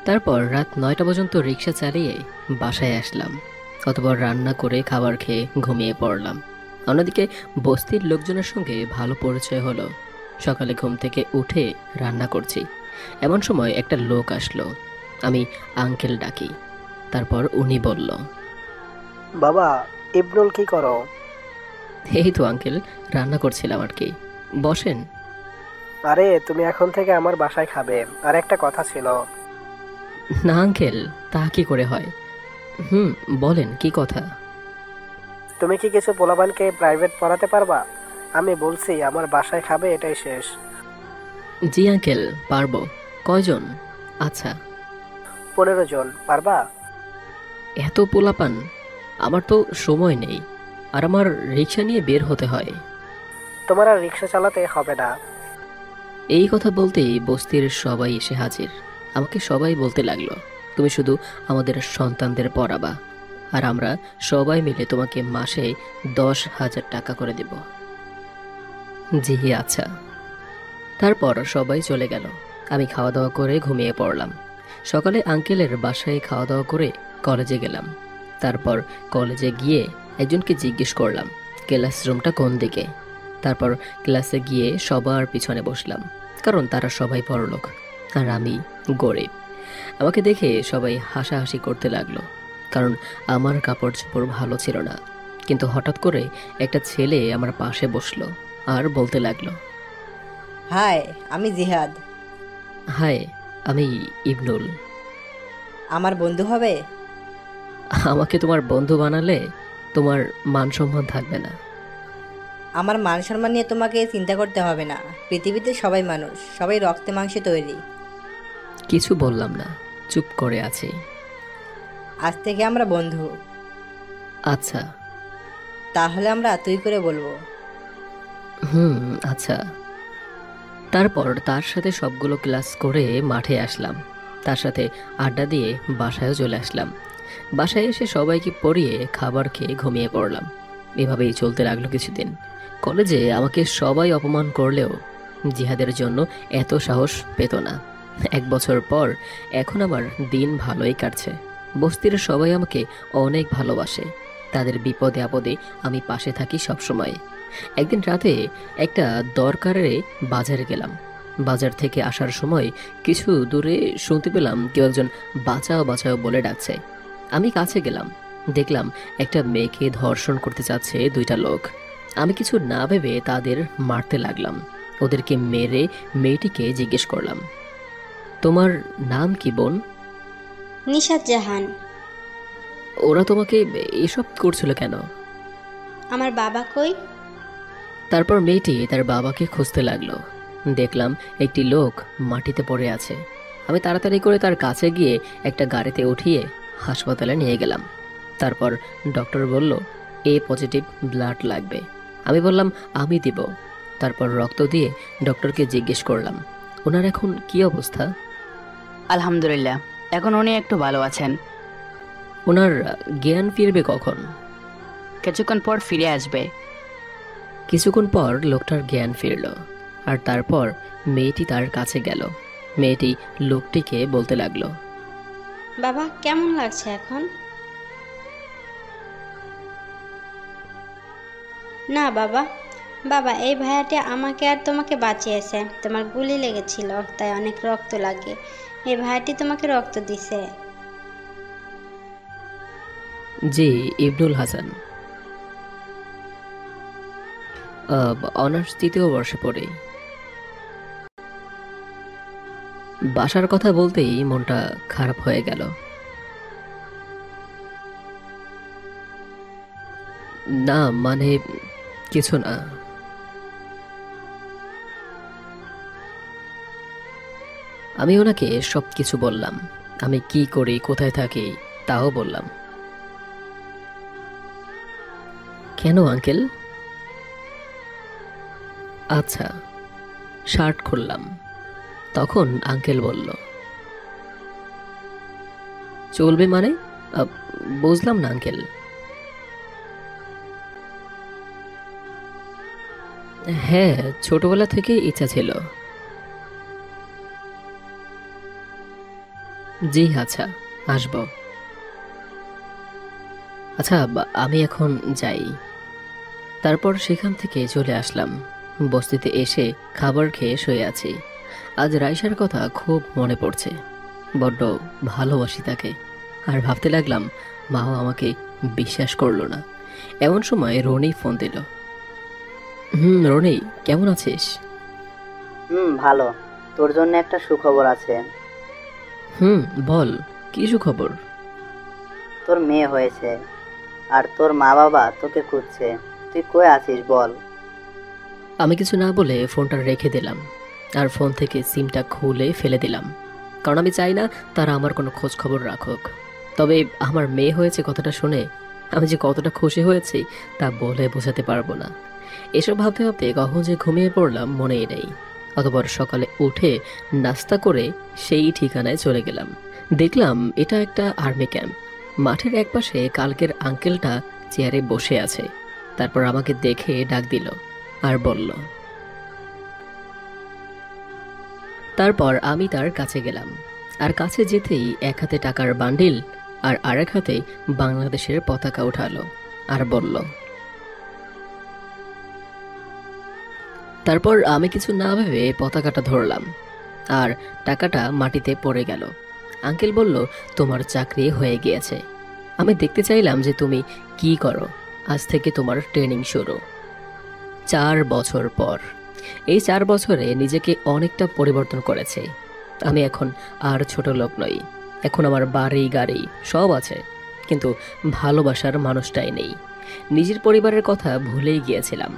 S1: তারপর রাত 9টা পর্যন্ত রিক্সা চালিয়ে বাসায় আসলাম। অতঃপর রান্না করে খাবার খেয়ে ঘুমিয়ে পড়লাম। অন্যদিকে বস্তির লোকজনের সঙ্গে ভালো পরিচয় হলো। সকালে ঘুম থেকে উঠে রান্না করছি, এমন সময় একটা লোক আসলো। আমি আঙ্কেল ডাকি। তারপর উনি বলল,
S10: বাবা, ইবনুল কি করো?
S1: এই তো আঙ্কেল, রান্না করছিলাম আর কি, বসেন।
S10: আরে তুমি এখন থেকে আমার বাসায় খাবে, আর একটা কথা ছিল।
S1: না আঙ্কেল, তা কি করে হয়? বলেন কি কথা?
S10: তুমি কি কিছু পোলাপানকে প্রাইভেট পড়াতে পারবা? আমি বলছি আমার বাসায় খাবে, এটাই শেষ।
S1: জি আঙ্কেল, পারবো। কয়জন? আচ্ছা,
S10: 15 জন। পারবা?
S1: এত পোলাপান? আমার তো সময় নেই, আর আমার রিক্সা নিয়ে বের হতে হয়।
S10: তোমার আর রিক্সা চালাতে হবে না।
S1: এই কথা বলতেই বস্তির সবাই এসে হাজির। আমাকে সবাই বলতে লাগলো, তুমি শুধু আমাদের সন্তানদের পড়াবা, আর আমরা সবাই মিলে তোমাকে মাসে 10,000 টাকা করে দেব। জি আচ্ছা। তারপর সবাই চলে গেল। আমি খাওয়া দাওয়া করে ঘুমিয়ে পড়লাম। সকালে আঙ্কেলের বাসায় খাওয়া দাওয়া করে কলেজে গেলাম। তারপর কলেজে গিয়ে একজনকে জিজ্ঞেস করলাম ক্লাসরুমটা কোন দিকে। তারপর ক্লাসে গিয়ে সবার পিছনে বসলাম, কারণ তারা সবাই বড়লোক আর আমি গরিব। আমাকে দেখে সবাই হাসাহাসি করতে লাগলো, কারণ আমার কাপড় চোপড় ভালো ছিল না। কিন্তু হঠাৎ করে একটা ছেলে আমার পাশে বসলো আর বলতে লাগলো,
S11: হাই, আমি জিহাদ।
S1: হাই, আমি ইবনুল।
S11: আমার বন্ধু হবে?
S1: আমাকে তোমার বন্ধু বানালে তোমার মান সম্মান থাকবে না।
S11: আমার মান সম্মান নিয়ে তোমাকে চিন্তা করতে হবে না। পৃথিবীতে সবাই মানুষ, সবাই রক্তে মাংসে তৈরি।
S1: কিছু বললাম না, চুপ করে আছি।
S11: আজ থেকে আমরা বন্ধু।
S1: আচ্ছা।
S11: তাহলে আমরা তুই করে বলবো।
S1: আচ্ছা। তারপর তার সাথে সবগুলো ক্লাস করে মাঠে আসলাম। তার সাথে আড্ডা দিয়ে বাসায়ও চলে আসলাম। বাসায় এসে সবাইকে পড়িয়ে খাবার খেয়ে ঘুমিয়ে পড়লাম। এভাবেই চলতে লাগলো কিছুদিন। কলেজে আমাকে সবাই অপমান করলেও জিহাদের জন্য এত সাহস পেত না। 1 বছর পর এখন আমার দিন ভালোই কাটছে। বস্তির সবাই আমাকে অনেক ভালোবাসে। তাদের বিপদে আপদে আমি পাশে থাকি সবসময়। একদিন রাতে একটা দরকারে বাজারে গেলাম। বাজার থেকে আসার সময় কিছু দূরে শুনতে পেলাম কেউ একজন বাঁচাও বাঁচাও বলে ডাকছে। আমি কাছে গেলাম, দেখলাম একটা মেয়েকে ধর্ষণ করতে চাচ্ছে দুইটা লোক। আমি কিছু না ভেবে তাদের মারতে লাগলাম। ওদেরকে মেরে মেয়েটিকে জিজ্ঞেস করলাম, তোমার নাম কি বোন?
S12: নিশাত জাহান।
S1: ওরা তোমাকে এসব করছিল কেন?
S12: আমার বাবা কই?
S1: তারপর মেয়েটি তার বাবাকে খুঁজতে লাগলো। দেখলাম একটি লোক মাটিতে পড়ে আছে। আমি তাড়াতাড়ি করে তার কাছে গিয়ে একটা গাড়িতে উঠিয়ে হাসপাতালে নিয়ে গেলাম। তারপর ডক্টর বলল এ পজিটিভ ব্লাড লাগবে। আমি বললাম আমি দিব। তারপর রক্ত দিয়ে ডক্টরকে জিজ্ঞেস করলাম, ওনার এখন কি অবস্থা?
S13: আলহামদুলিল্লাহ, এখন উনি একটু ভালো আছেন।
S1: ওনার জ্ঞান ফিরবে কখন?
S13: কিছুক্ষণ পর ফিরে আসবে।
S1: কিছুক্ষণ পর লোকটার জ্ঞান ফিরল। আর তারপর মেয়েটি তার কাছে গেল। মেয়েটি লোকটিকে বলতে লাগলো,
S12: বাবা কেমন লাগছে এখন? না বাবা, বাবা এই ভাইয়াটি আমাকে আর তোমাকে বাঁচিয়েছে। তোমার গুলি লেগেছিল, তাই অনেক রক্ত লাগে। এই ভাইয়াটি তোমাকে রক্ত দিছে।
S1: জি, ইবনুল হাসান, অনার্স 3য় বর্ষে পড়ে। বাসার কথা বলতেই মনটা খারাপ হয়ে গেল। না মানে কিছু না। আমি ওনাকে সবকিছু বললাম। আমি কি করি, কোথায় থাকি তাও বললাম। কেন আঙ্কেল? আচ্ছা, শার্ট খুললাম। তখন আঙ্কেল বলল, চলবে মানে? বুঝলাম না আঙ্কেল। হ্যাঁ, ছোটবেলা থেকে ইচ্ছা ছিল। জি আচ্ছা, আসব। আচ্ছা, আমি এখন যাই। তারপর সেখান থেকে চলে আসলাম। বস্তিতে এসে খাবার খেয়ে শুয়ে আছি। আজ রাইসার কথা খুব মনে পড়ছে। বড্ড ভালোবাসি তাকে। আর ভাবতে লাগলাম মাও আমাকে বিশ্বাস করলো না। এমন সময় রনি ফোন দিল। রনি, কেমন আছিস?
S3: ভালো। তোর জন্য একটা সুখবর আছে।
S1: বল, কি সুখবর?
S3: তোর মেয়ে হয়েছে আর তোর মা বাবা তোকে খুঁজছে। তুই কই আছিস বল।
S1: আমি কিছু না বলে ফোনটা রেখে দিলাম আর ফোন থেকে সিমটা খুলে ফেলে দিলাম। কারণ আমি চাই না তারা আমার কোনো খোঁজ খবর রাখুক। তবে আমার মেয়ে হয়েছে কথাটা শুনে আমি যে কতটা খুশি হয়েছি তা বলে বোঝাতে পারবো না। এসব ভাবতে ভাবতে কখন যে ঘুমিয়ে পড়লাম মনেই নেই। অতঃপর সকালে উঠে নাস্তা করে সেই ঠিকানায় চলে গেলাম। দেখলাম এটা একটা আর্মি ক্যাম্প। মাঠের একপাশে কালকের আঙ্কেলটা চেয়ারে বসে আছে। তারপর আমাকে দেখে ডাক দিল আর বলল। তারপর আমি তার কাছে গেলাম। আর কাছে যেতেই এক হাতে টাকার বান্ডিল আর আরেক হাতে বাংলাদেশের পতাকা উঠালো আর বলল। তারপর আমি কিছু না ভেবে পতাকাটা ধরলাম আর টাকাটা মাটিতে পড়ে গেল। আঙ্কেল বলল, তোমার চাকরি হয়ে গিয়েছে। আমি দেখতে চাইলাম যে তুমি কি করো। আজ থেকে তোমার ট্রেনিং শুরু। 4 বছর পর। এই 4 বছরে নিজেকে অনেকটা পরিবর্তন করেছে। আমি এখন আর ছোট লোক নই। এখন আমার বাড়ি গাড়ি সব আছে, কিন্তু ভালোবাসার মানুষটাই নেই। নিজের পরিবারের কথা ভুলেই গিয়েছিলাম।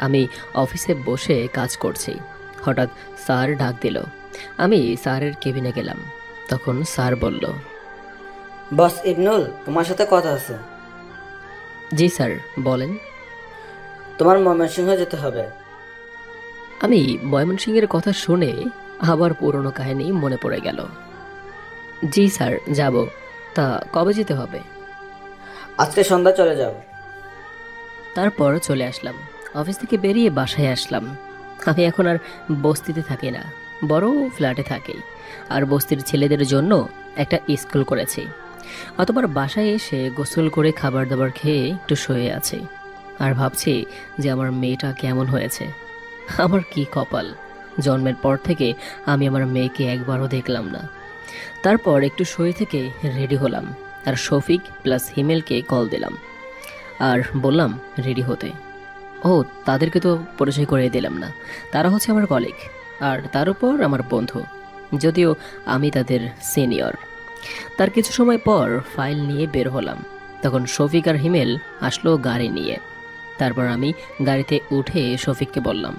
S1: আমি অফিসে বসে কাজ করছি। হঠাৎ স্যার ডাক দিল। আমি স্যারের কেবিনে গেলাম। তখন স্যার বলল,
S8: বস ইবনুল, তোমার সাথে কথা আছে।
S1: জি স্যার, বলেন।
S8: তোমার ময়মনসিংহ যেতে হবে।
S1: আমি ময়মনসিংহের কথা শুনে আবার পুরনো কাহিনী মনে পড়ে গেল। জি স্যার, যাব। তা কবে যেতে হবে?
S8: আজকে সন্ধ্যা চলে যাও।
S1: তারপর চলে আসলাম। অফিস থেকে বেরিয়ে বাসায় আসলাম। আমি এখন আর বস্তিতে থাকি না, বড় ফ্ল্যাটে থাকি। আর বস্তির ছেলেদের জন্য একটা স্কুল করেছি। অতবার বাসায় এসে গোসল করে খাবার দাবার খেয়ে একটু শুয়ে আছি আর ভাবছি যে আমার মেয়েটা কেমন হয়েছে। আমার কি কপাল, জন্মের পর থেকে আমি আমার মেয়েকে একবারও দেখলাম না। তারপর একটু শুয়ে থেকে রেডি হলাম আর শফিক প্লাস হিমেলকে কল দিলাম আর বললাম রেডি হতে। ও তাদেরকে তো পরিচয় করিয়ে দিলাম না, তারা হচ্ছে আমার কলিগ আর তার উপর আমার বন্ধু, যদিও আমি তাদের সিনিয়র। তার কিছু সময় পর ফাইল নিয়ে বের হলাম, তখন শফিক আর হিমেল আসলো গাড়ি নিয়ে। তারপর আমি গাড়িতে উঠে শফিককে বললাম,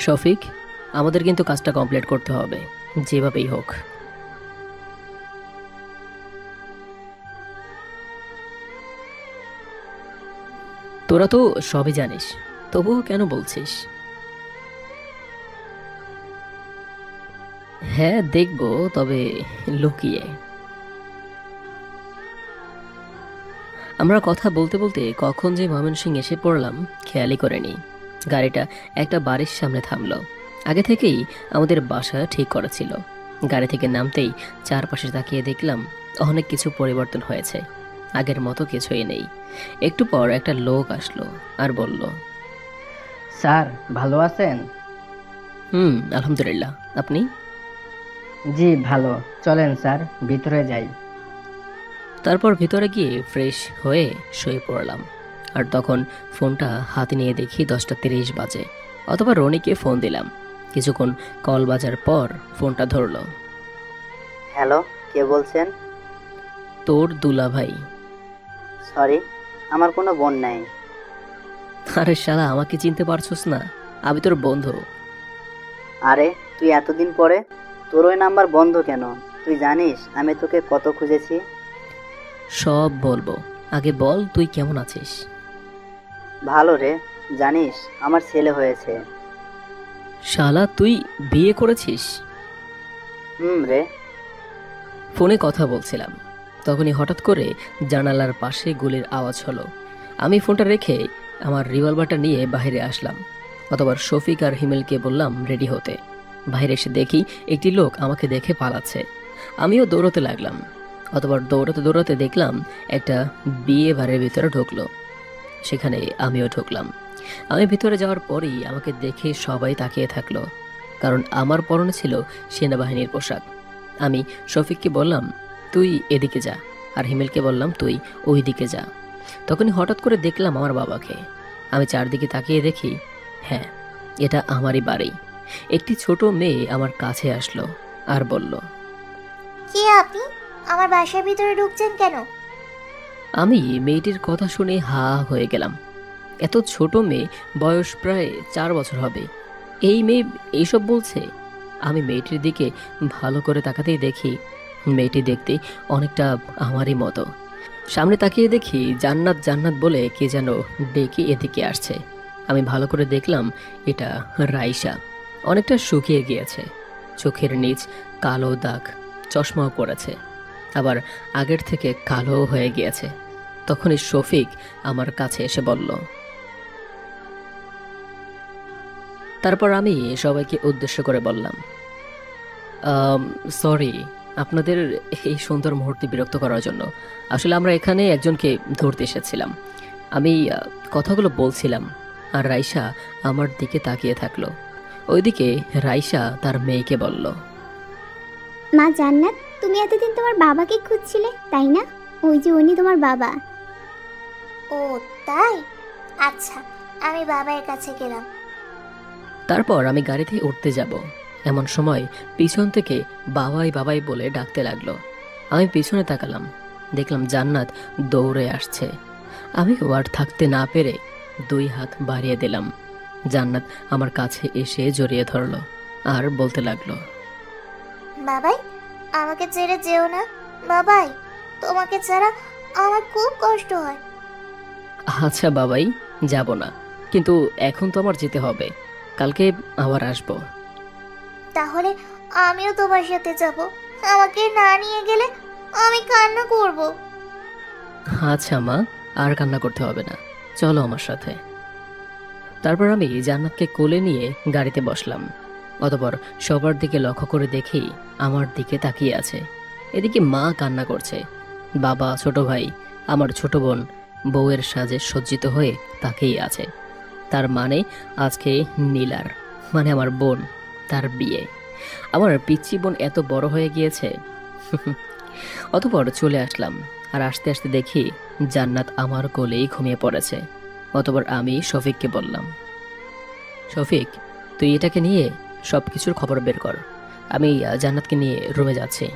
S1: শফিক আমাদের কিন্তু কাজটা কমপ্লিট করতে হবে যেভাবেই হোক। তোরা তো সবই জানিস, তবুও কেন বলছিস? হ্যাঁ দেখবো, তবে লুকিয়ে। আমরা কথা বলতে বলতে কখন যে ময়মনসিংহ এসে পড়লাম খেয়ালই করিনি। গাড়িটা একটা বাড়ির সামনে থামলো। আগে থেকেই আমাদের বাসা ঠিক করা ছিল। গাড়ি থেকে নামতেই চারপাশে তাকিয়ে দেখলাম অনেক কিছু পরিবর্তন হয়েছে, আগের মতো কিছুই নেই। একটু পর একটা লোক আসলো আর বলল,
S14: স্যার ভালো আছেন?
S1: আলহামদুলিল্লাহ, আপনি?
S14: জি ভালো, চলেন স্যার ভিতরে যাই।
S1: তারপর ভিতরে গিয়ে ফ্রেশ হয়ে শুয়ে পড়লাম। আর তখন ফোনটা হাতে নিয়ে দেখি 10:30 বাজে। অথবা রনিকে ফোন দিলাম। কিছুক্ষণ কল বাজার পর ফোনটা ধরলো।
S3: হ্যালো, কে বলছেন?
S1: তোর দুলা ভাই।
S3: সরি, আমার কোনো বোন নাই।
S1: আরে শালা, আমাকে চিনতে পারছস না? আমি তোর বন্ধু।
S3: আরে তুই এতদিন পরে? তোর ওই নাম্বার বন্ধ কেন? তুই জানিস আমি তোকে কত খুঁজেছি?
S1: সব বলবো, আগে বল তুই কেমন আছিস?
S3: ভালো রে, জানিস আমার ছেলে হয়েছে।
S1: শালা তুই বিয়ে করেছিস?
S3: রে।
S1: ফোনে কথা বলছিলাম, তখনই হঠাৎ করে জানালার পাশে গুলির আওয়াজ হলো। আমি ফোনটা রেখে আমার রিভলভারটা নিয়ে বাইরে আসলাম। অতবার শফিক আর হিমেলকে বললাম রেডি হতে। বাইরে এসে দেখি একটি লোক আমাকে দেখে পালাচ্ছে। আমিও দৌড়তে লাগলাম। অতবার দৌড়াতে দৌড়াতে দেখলাম একটা বিয়ে বাড়ির ভিতরে ঢুকলো। সেখানে আমিও ঢুকলাম। আমি ভিতরে যাওয়ার পরেই আমাকে দেখে সবাই তাকিয়ে থাকলো, কারণ আমার পরনে ছিল সেনাবাহিনীর পোশাক। আমি শফিককে বললাম তুই এদিকে যা, আর হিমেলকে বললাম তুই ওই দিকে যা। তখনই হঠাৎ করে দেখলাম আমার বাবাকে। আমি চারদিকে তাকিয়ে দেখি, হ্যাঁ এটা আমারই বাড়ি। একটি ছোট মেয়ে আমার কাছে আসলো আর বলল,
S15: কে আপনি? আমার বাসার ভিতরে ঢুকছেন কেন?
S1: আমি মেয়েটির কথা শুনে হা হয়ে গেলাম। এত ছোট মেয়ে, বয়স প্রায় 4 বছর হবে, এই মেয়ে এইসব বলছে? আমি মেয়েটির দিকে ভালো করে তাকাতেই দেখি মেয়েটি দেখতে অনেকটা আমারই মতো। সামনে তাকিয়ে দেখি জান্নাত জান্নাত বলে কে যেন ডেকে এদিকে আসছে। আমি ভালো করে দেখলাম এটা রাইসা। অনেকটা শুকিয়ে গিয়েছে, চোখের নিচ কালো দাগ, চশমাও পড়েছে, আবার আগের থেকে কালো হয়ে গিয়েছে। তখনই শফিক আমার কাছে এসে বলল। তারপর আমি সবাইকে উদ্দেশ্য করে বললাম, সরি আপনাদের এই সুন্দর মুহূর্তে বিরক্ত করার জন্য। আসলে আমরা এখানে একজনকে ধরতে এসেছিলাম। আমি কথাগুলো বলছিলাম আর রাইসা আমার দিকে তাকিয়ে থাকলো। ওইদিকে রাইসা তার মেয়েকে বলল,
S2: মা জান্নাত, তুমি এতদিন তোমার বাবাকে খুঁজছিলে তাই না? ওই যে উনি তোমার বাবা।
S15: ও তাই, আচ্ছা আমি বাবার কাছে গেলাম।
S1: তারপর আমি গাড়িতে উঠতে যাব, এমন সময় পিছন থেকে বাবাই বাবাই বলে ডাকতে লাগলো। আমি পিছনে তাকালাম, দেখলাম জান্নাত দৌড়ে আসছে। আমি আর থাকতে না পেরে 2 হাত বাড়িয়ে দিলাম। জান্নাত আমার কাছে এসে জড়িয়ে ধরলো আর বলতে লাগলো,
S15: বাবাই আমাকে ছেড়ে যেও না। বাবাই, তোমাকে ছাড়া আমার খুব কষ্ট হয়।
S1: আচ্ছা বাবাই, যাব না, কিন্তু এখন তো আমার যেতে হবে, কালকে আবার আসবো।
S15: তাহলে আমিও তোমার সাথে যাব। আমাকে না নিয়ে গেলে আমি কান্না করব।
S1: আচ্ছা মা, আর কান্না করতে হবে না, চলো আমার সাথে। তারপর আমি জান্নাতকে কোলে নিয়ে গাড়িতে বসলাম। অতঃপর সবার দিকে লক্ষ্য করে দেখি আমার দিকে তাকিয়ে আছে। এদিকে মা কান্না করছে, বাবা, ছোট ভাই, আমার ছোট বোন বউয়ের সাজে সজ্জিত হয়ে তাকিয়ে আছে। তার মানে আজকে নীলার, মানে আমার বোন, তার বিয়ে। আমার পিচ্চি বোন এত বড় হয়ে গিয়েছে। অতঃপর চলে আসলাম, আর আসতে আসতে দেখি জান্নাত আমার কোলেই ঘুমিয়ে পড়েছে। অতঃপর আমি শফিককে বললাম, শফিক, তুই এটাকে নিয়ে সব কিছুর খবর বের কর, আমি জান্নাতকে নিয়ে রুমে যাচ্ছি।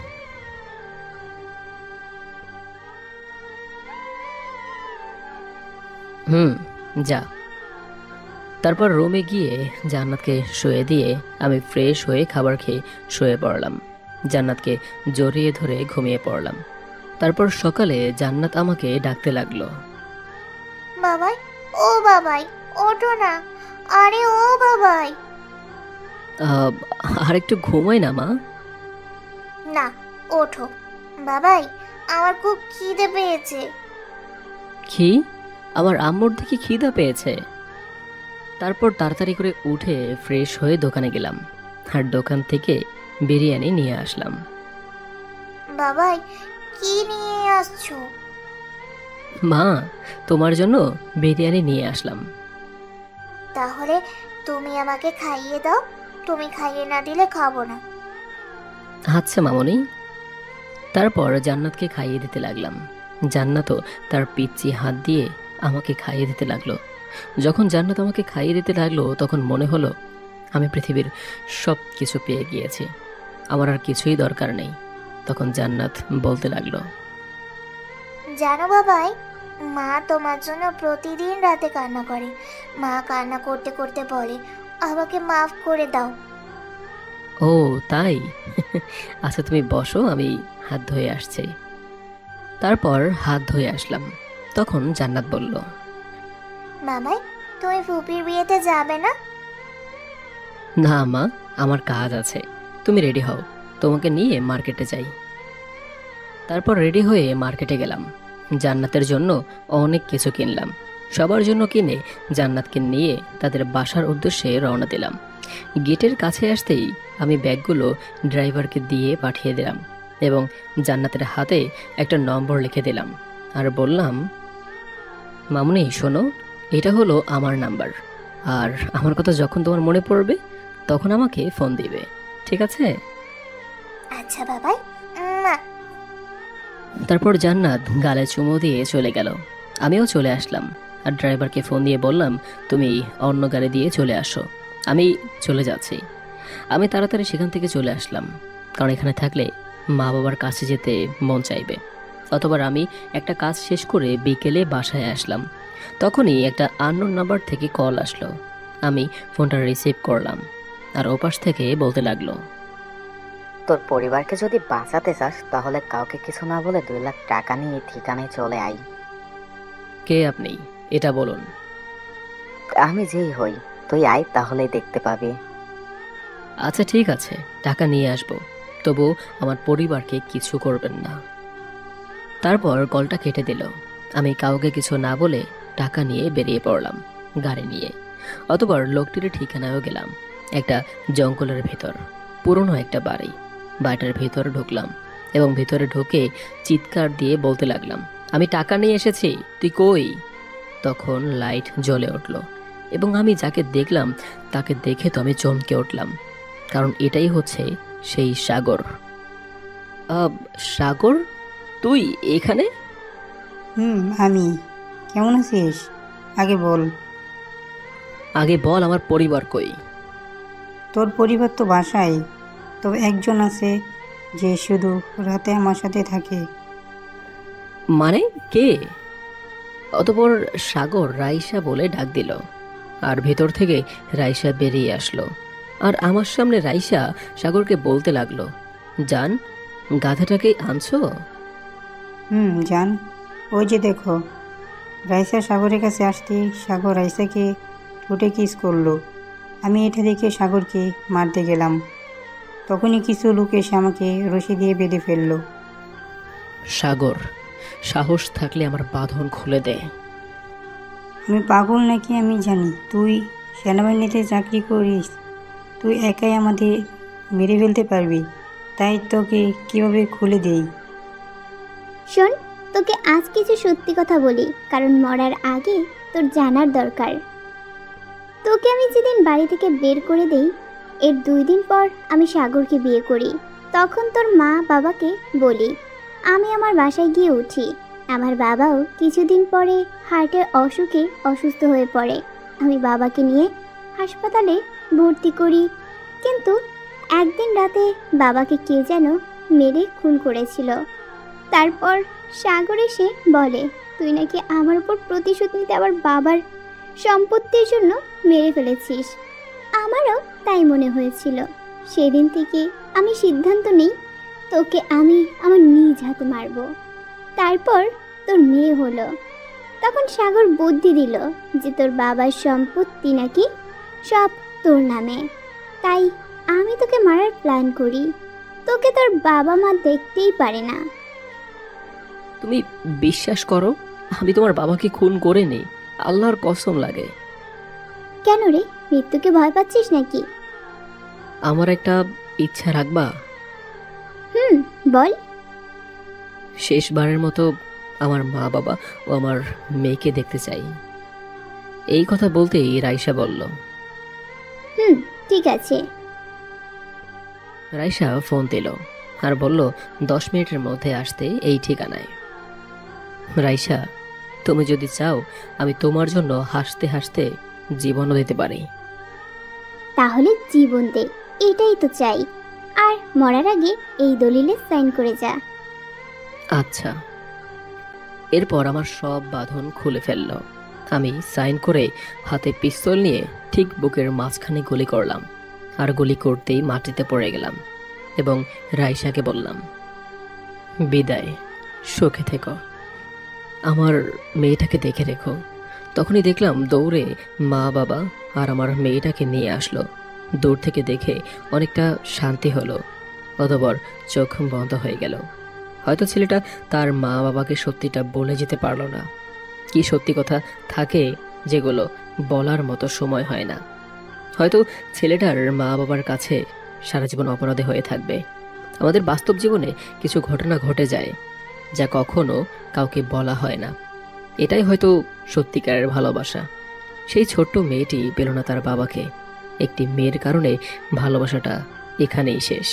S1: যা। তারপর রুমে গিয়ে জান্নাতকে শুয়ে দিয়ে আমি ফ্রেশ হয়ে খাবার খেয়ে শুয়ে পড়লাম। জান্নাতকে জড়িয়ে ধরে ঘুমিয়ে পড়লাম। তারপর সকালে জান্নাত আমাকে ডাকতে লাগলো,
S15: বাবাই, ও বাবাই, ওঠো না। আরে ও বাবাই।
S1: আর একটু ঘুমাই না মা।
S15: না, ওঠো বাবাই, আমার খুব খিদে পেয়েছে।
S1: কি? আমার আম্মুর দেখি খিদা পেয়েছে। তারপর তাড়াতাড়ি করে উঠে ফ্রেশ হয়ে দোকানে গেলাম, আর দোকান থেকে বিরিয়ানি নিয়ে আসলাম।
S15: বাবাই, কি নিয়ে আসছো?
S1: মা, তোমার জন্য বিরিয়ানি নিয়ে আসলাম।
S15: তাহলে তুমি আমাকে খাইয়ে দাও, তুমি খাইয়ে না দিলে খাবো না।
S1: আচ্ছা মামনি। তারপর জান্নাতকে খাইয়ে দিতে লাগলাম। জান্নাতও তার পিচ্চি হাত দিয়ে আমাকে খাইয়ে দিতে লাগলো। যখন জান্নাত আমাকে খাইয়ে দিতে লাগলো তখন মনে হলো আমি পৃথিবীর সব কিছু পেয়ে গিয়েছি, আমার আর কিছুই দরকার নেই। তখন জান্নাত বলতে লাগলো,
S15: জানো বাবাই, মা তোমার জন্য প্রতিদিন রাতে কান্না করে। মা কান্না করতে করতে বলে, আমাকে মাফ করে দাও।
S1: ও তাই? আচ্ছা তুমি বসো, আমি হাত ধুয়ে আসছি। তারপর হাত ধুয়ে আসলাম। তখন জান্নাত বলল,
S15: বাবাই, তুমি ফুপির বিয়েতে যাবে না?
S1: না মা, আমার কাজ আছে, তুমি রেডি হও, তোমাকে নিয়ে মার্কেটে যাই। তারপর রেডি হয়ে মার্কেটে গেলাম। জান্নাতের জন্য অনেক কিছু কিনলাম। সবার জন্য কিনে জান্নাতকে নিয়ে তাদের বাসার উদ্দেশ্যে রওনা দিলাম। গেটের কাছে আসতেই আমি ব্যাগগুলো ড্রাইভারকে দিয়ে পাঠিয়ে দিলাম এবং জান্নাতের হাতে একটা নম্বর লিখে দিলাম আর বললাম, মামুনি শোনো, এটা হলো আমার নাম্বার, আর আমার কথা যখন তোমার মনে পড়বে তখন আমাকে ফোন দিবে, ঠিক আছে?
S15: আচ্ছা বাবাই। মা।
S1: তারপর জান্নাত গালে চুমু দিয়ে চলে গেল। আমিও চলে আসলাম আর ড্রাইভারকে ফোন দিয়ে বললাম, তুমি অন্য গাড়ি দিয়ে চলে আসো, আমি চলে যাচ্ছি। আমি তাড়াতাড়ি সেখান থেকে চলে আসলাম, কারণ এখানে থাকলে মা বাবার কাছে যেতে মন চাইবে। অতবার আমি একটা কাজ শেষ করে বিকেলে বাসায় আসলাম। তখনই একটা আননোন নাম্বার থেকে কল আসলো। আমি ফোনটা রিসিভ করলাম আর ওপাশ থেকে বলতে লাগলো,
S16: তোর পরিবারকে যদি বাঁচাতে চাস তাহলে কাউকে কিছু না বলে 2 লাখ টাকা নিয়ে ঠিকানায় চলে আয়।
S1: কে আপনি এটা বলুন।
S16: আমি যেই হই, তুই আয়, তাহলেই দেখতে পাবি।
S1: আচ্ছা ঠিক আছে, টাকা নিয়ে আসবো, তবু আমার পরিবারকে কিছু করবেন না। তারপর কলটা কেটে দিল। আমি কাউকে কিছু না বলে টাকা নিয়ে বেরিয়ে পড়লাম গাড়ি নিয়ে। অতবার লোকটির ঠিকানায়ও গেলাম। একটা জঙ্গলের ভেতর পুরনো একটা বাড়ি। বাড়িটার ভেতর ঢুকলাম এবং ভেতরে ঢুকে চিৎকার দিয়ে বলতে লাগলাম, আমি টাকা নিয়ে এসেছি, তুই কই? তখন লাইট জ্বলে উঠল এবং আমি যাকে দেখলাম তাকে দেখে তো আমি চমকে উঠলাম, কারণ এটাই হচ্ছে সেই সাগর। সাগর, তুই এখানে?
S17: আমি। কেমন আছিস? আগে বল
S1: আমার পরিবার কই?
S17: তোর পরিবার তো বাসায়, তবে একজন আছে যে শুধু রাতে আমার সাথে থাকে।
S1: মানে কে? অতঃপর সাগর রাইসা বলে ডাক দিল আর ভেতর থেকে রাইসা বেরিয়ে আসলো আর আমার সামনে রাইসা সাগরকে বলতে লাগলো, জান, গাধাটাকে আনছো?
S17: জান, ওই যে দেখো। রাইসা সাগরের কাছে আসতে সাগর রাইসাকে ঠোঁটে কিস করলো। আমি এটা দেখে সাগরকে মারতে গেলাম, তখনই কিছু লোক এসে আমাকে রশি দিয়ে বেঁধে ফেললো।
S1: সাগর, সাহস থাকলে আমার বাঁধন খুলে দে।
S17: আমি পাগল নাকি আমি জানি। তুই সেনাবাহিনীতে চাকরি করিস, তুই একাই আমাদের মেরে ফেলতে পারবি, তাই তোকে কিভাবে খুলে দেই?
S2: শোন, তোকে আজ কিছু সত্যি কথা বলি, কারণ মরার আগে তোর জানার দরকার। তোকে আমি যেদিন বাড়ি থেকে বের করে দেই, এর 2 দিন পর আমি সাগরকে বিয়ে করি। তখন তোর মা বাবাকে বলি আমি আমার বাসায় গিয়ে উঠি। আমার বাবাও কিছুদিন পরে হার্টের অসুখে অসুস্থ হয়ে পড়ে। আমি বাবাকে নিয়ে হাসপাতালে ভর্তি করি, কিন্তু একদিন রাতে বাবাকে কে যেন মেরে খুন করেছিল। তারপর সাগর এসে বলে তুই নাকি আমার উপর প্রতিশোধ নিতে আবার বাবার সম্পত্তির জন্য মেরে ফেলেছিস। আমারও তাই মনে হয়েছিল। সেদিন থেকে আমি সিদ্ধান্ত নিই তোকে আমি আমার নিজ হাতে মারব। তারপর তোর মেয়ে হলো। তখন সাগর বুদ্ধি দিল যে তোর বাবার সম্পত্তি নাকি সব তোর নামে, তাই আমি তোকে মারার প্ল্যান করি। তোকে তোর বাবা মা দেখতেই পারে না।
S1: তুমি বিশ্বাস করো আমি তোমার বাবাকে খুন করিনি, আল্লাহর কসম লাগে।
S2: কেন রে, মৃত্যুকে ভয় পাচ্ছিস নাকি?
S1: আমার একটা ইচ্ছা রাখবা?
S2: বল।
S1: শেষবারের মতো আমার মা বাবা ও আমার মেয়েকে দেখতে চাই। এই কথা বলতেই রাইসা বলল
S2: ঠিক আছে।
S1: রাইসা ফোন দিল আর বলল 10 মিনিটের মধ্যে আসতে এই ঠিকানায়। রাইসা, তুমি যদি চাও আমি তোমার জন্য হাসতে হাসতে জীবনও দিতে পারি।
S2: তাহলে জীবন দে, এটাই তো চাই। আর মরার আগে এই দলিলে সাইন করে যা।
S1: আচ্ছা। এরপর আমার সব বাঁধন খুলে ফেলল। আমি সাইন করে হাতে পিস্তল নিয়ে ঠিক বুকের মাঝখানে গুলি করলাম, আর গুলি করতেই মাটিতে পড়ে গেলাম এবং রাইসাকে বললাম বিদায়, সুখে থেকো, আমার মেয়েটাকে দেখে রেখো। তখনই দেখলাম দৌড়ে মা বাবা আর আমার মেয়েটাকে নিয়ে আসলো। দূর থেকে দেখে অনেকটা শান্তি হলো, অতঃপর চোখ বন্ধ হয়ে গেল। হয়তো ছেলেটা তার মা বাবাকে সত্যিটা বলে যেতে পারলো না। কি সত্যি কথা থাকে যেগুলো বলার মতো সময় হয় না। হয়তো ছেলেটার মা বাবার কাছে সারা জীবন অপরাধী হয়ে থাকবে। আমাদের বাস্তব জীবনে কিছু ঘটনা ঘটে যায় যা কখনো কাউকে বলা হয় না। এটাই হয়তো সত্যিকারের ভালোবাসা। সেই ছোট্ট মেয়েটি পেল না তার বাবাকে। একটি মেয়ের কারণে ভালোবাসাটা এখানেই শেষ।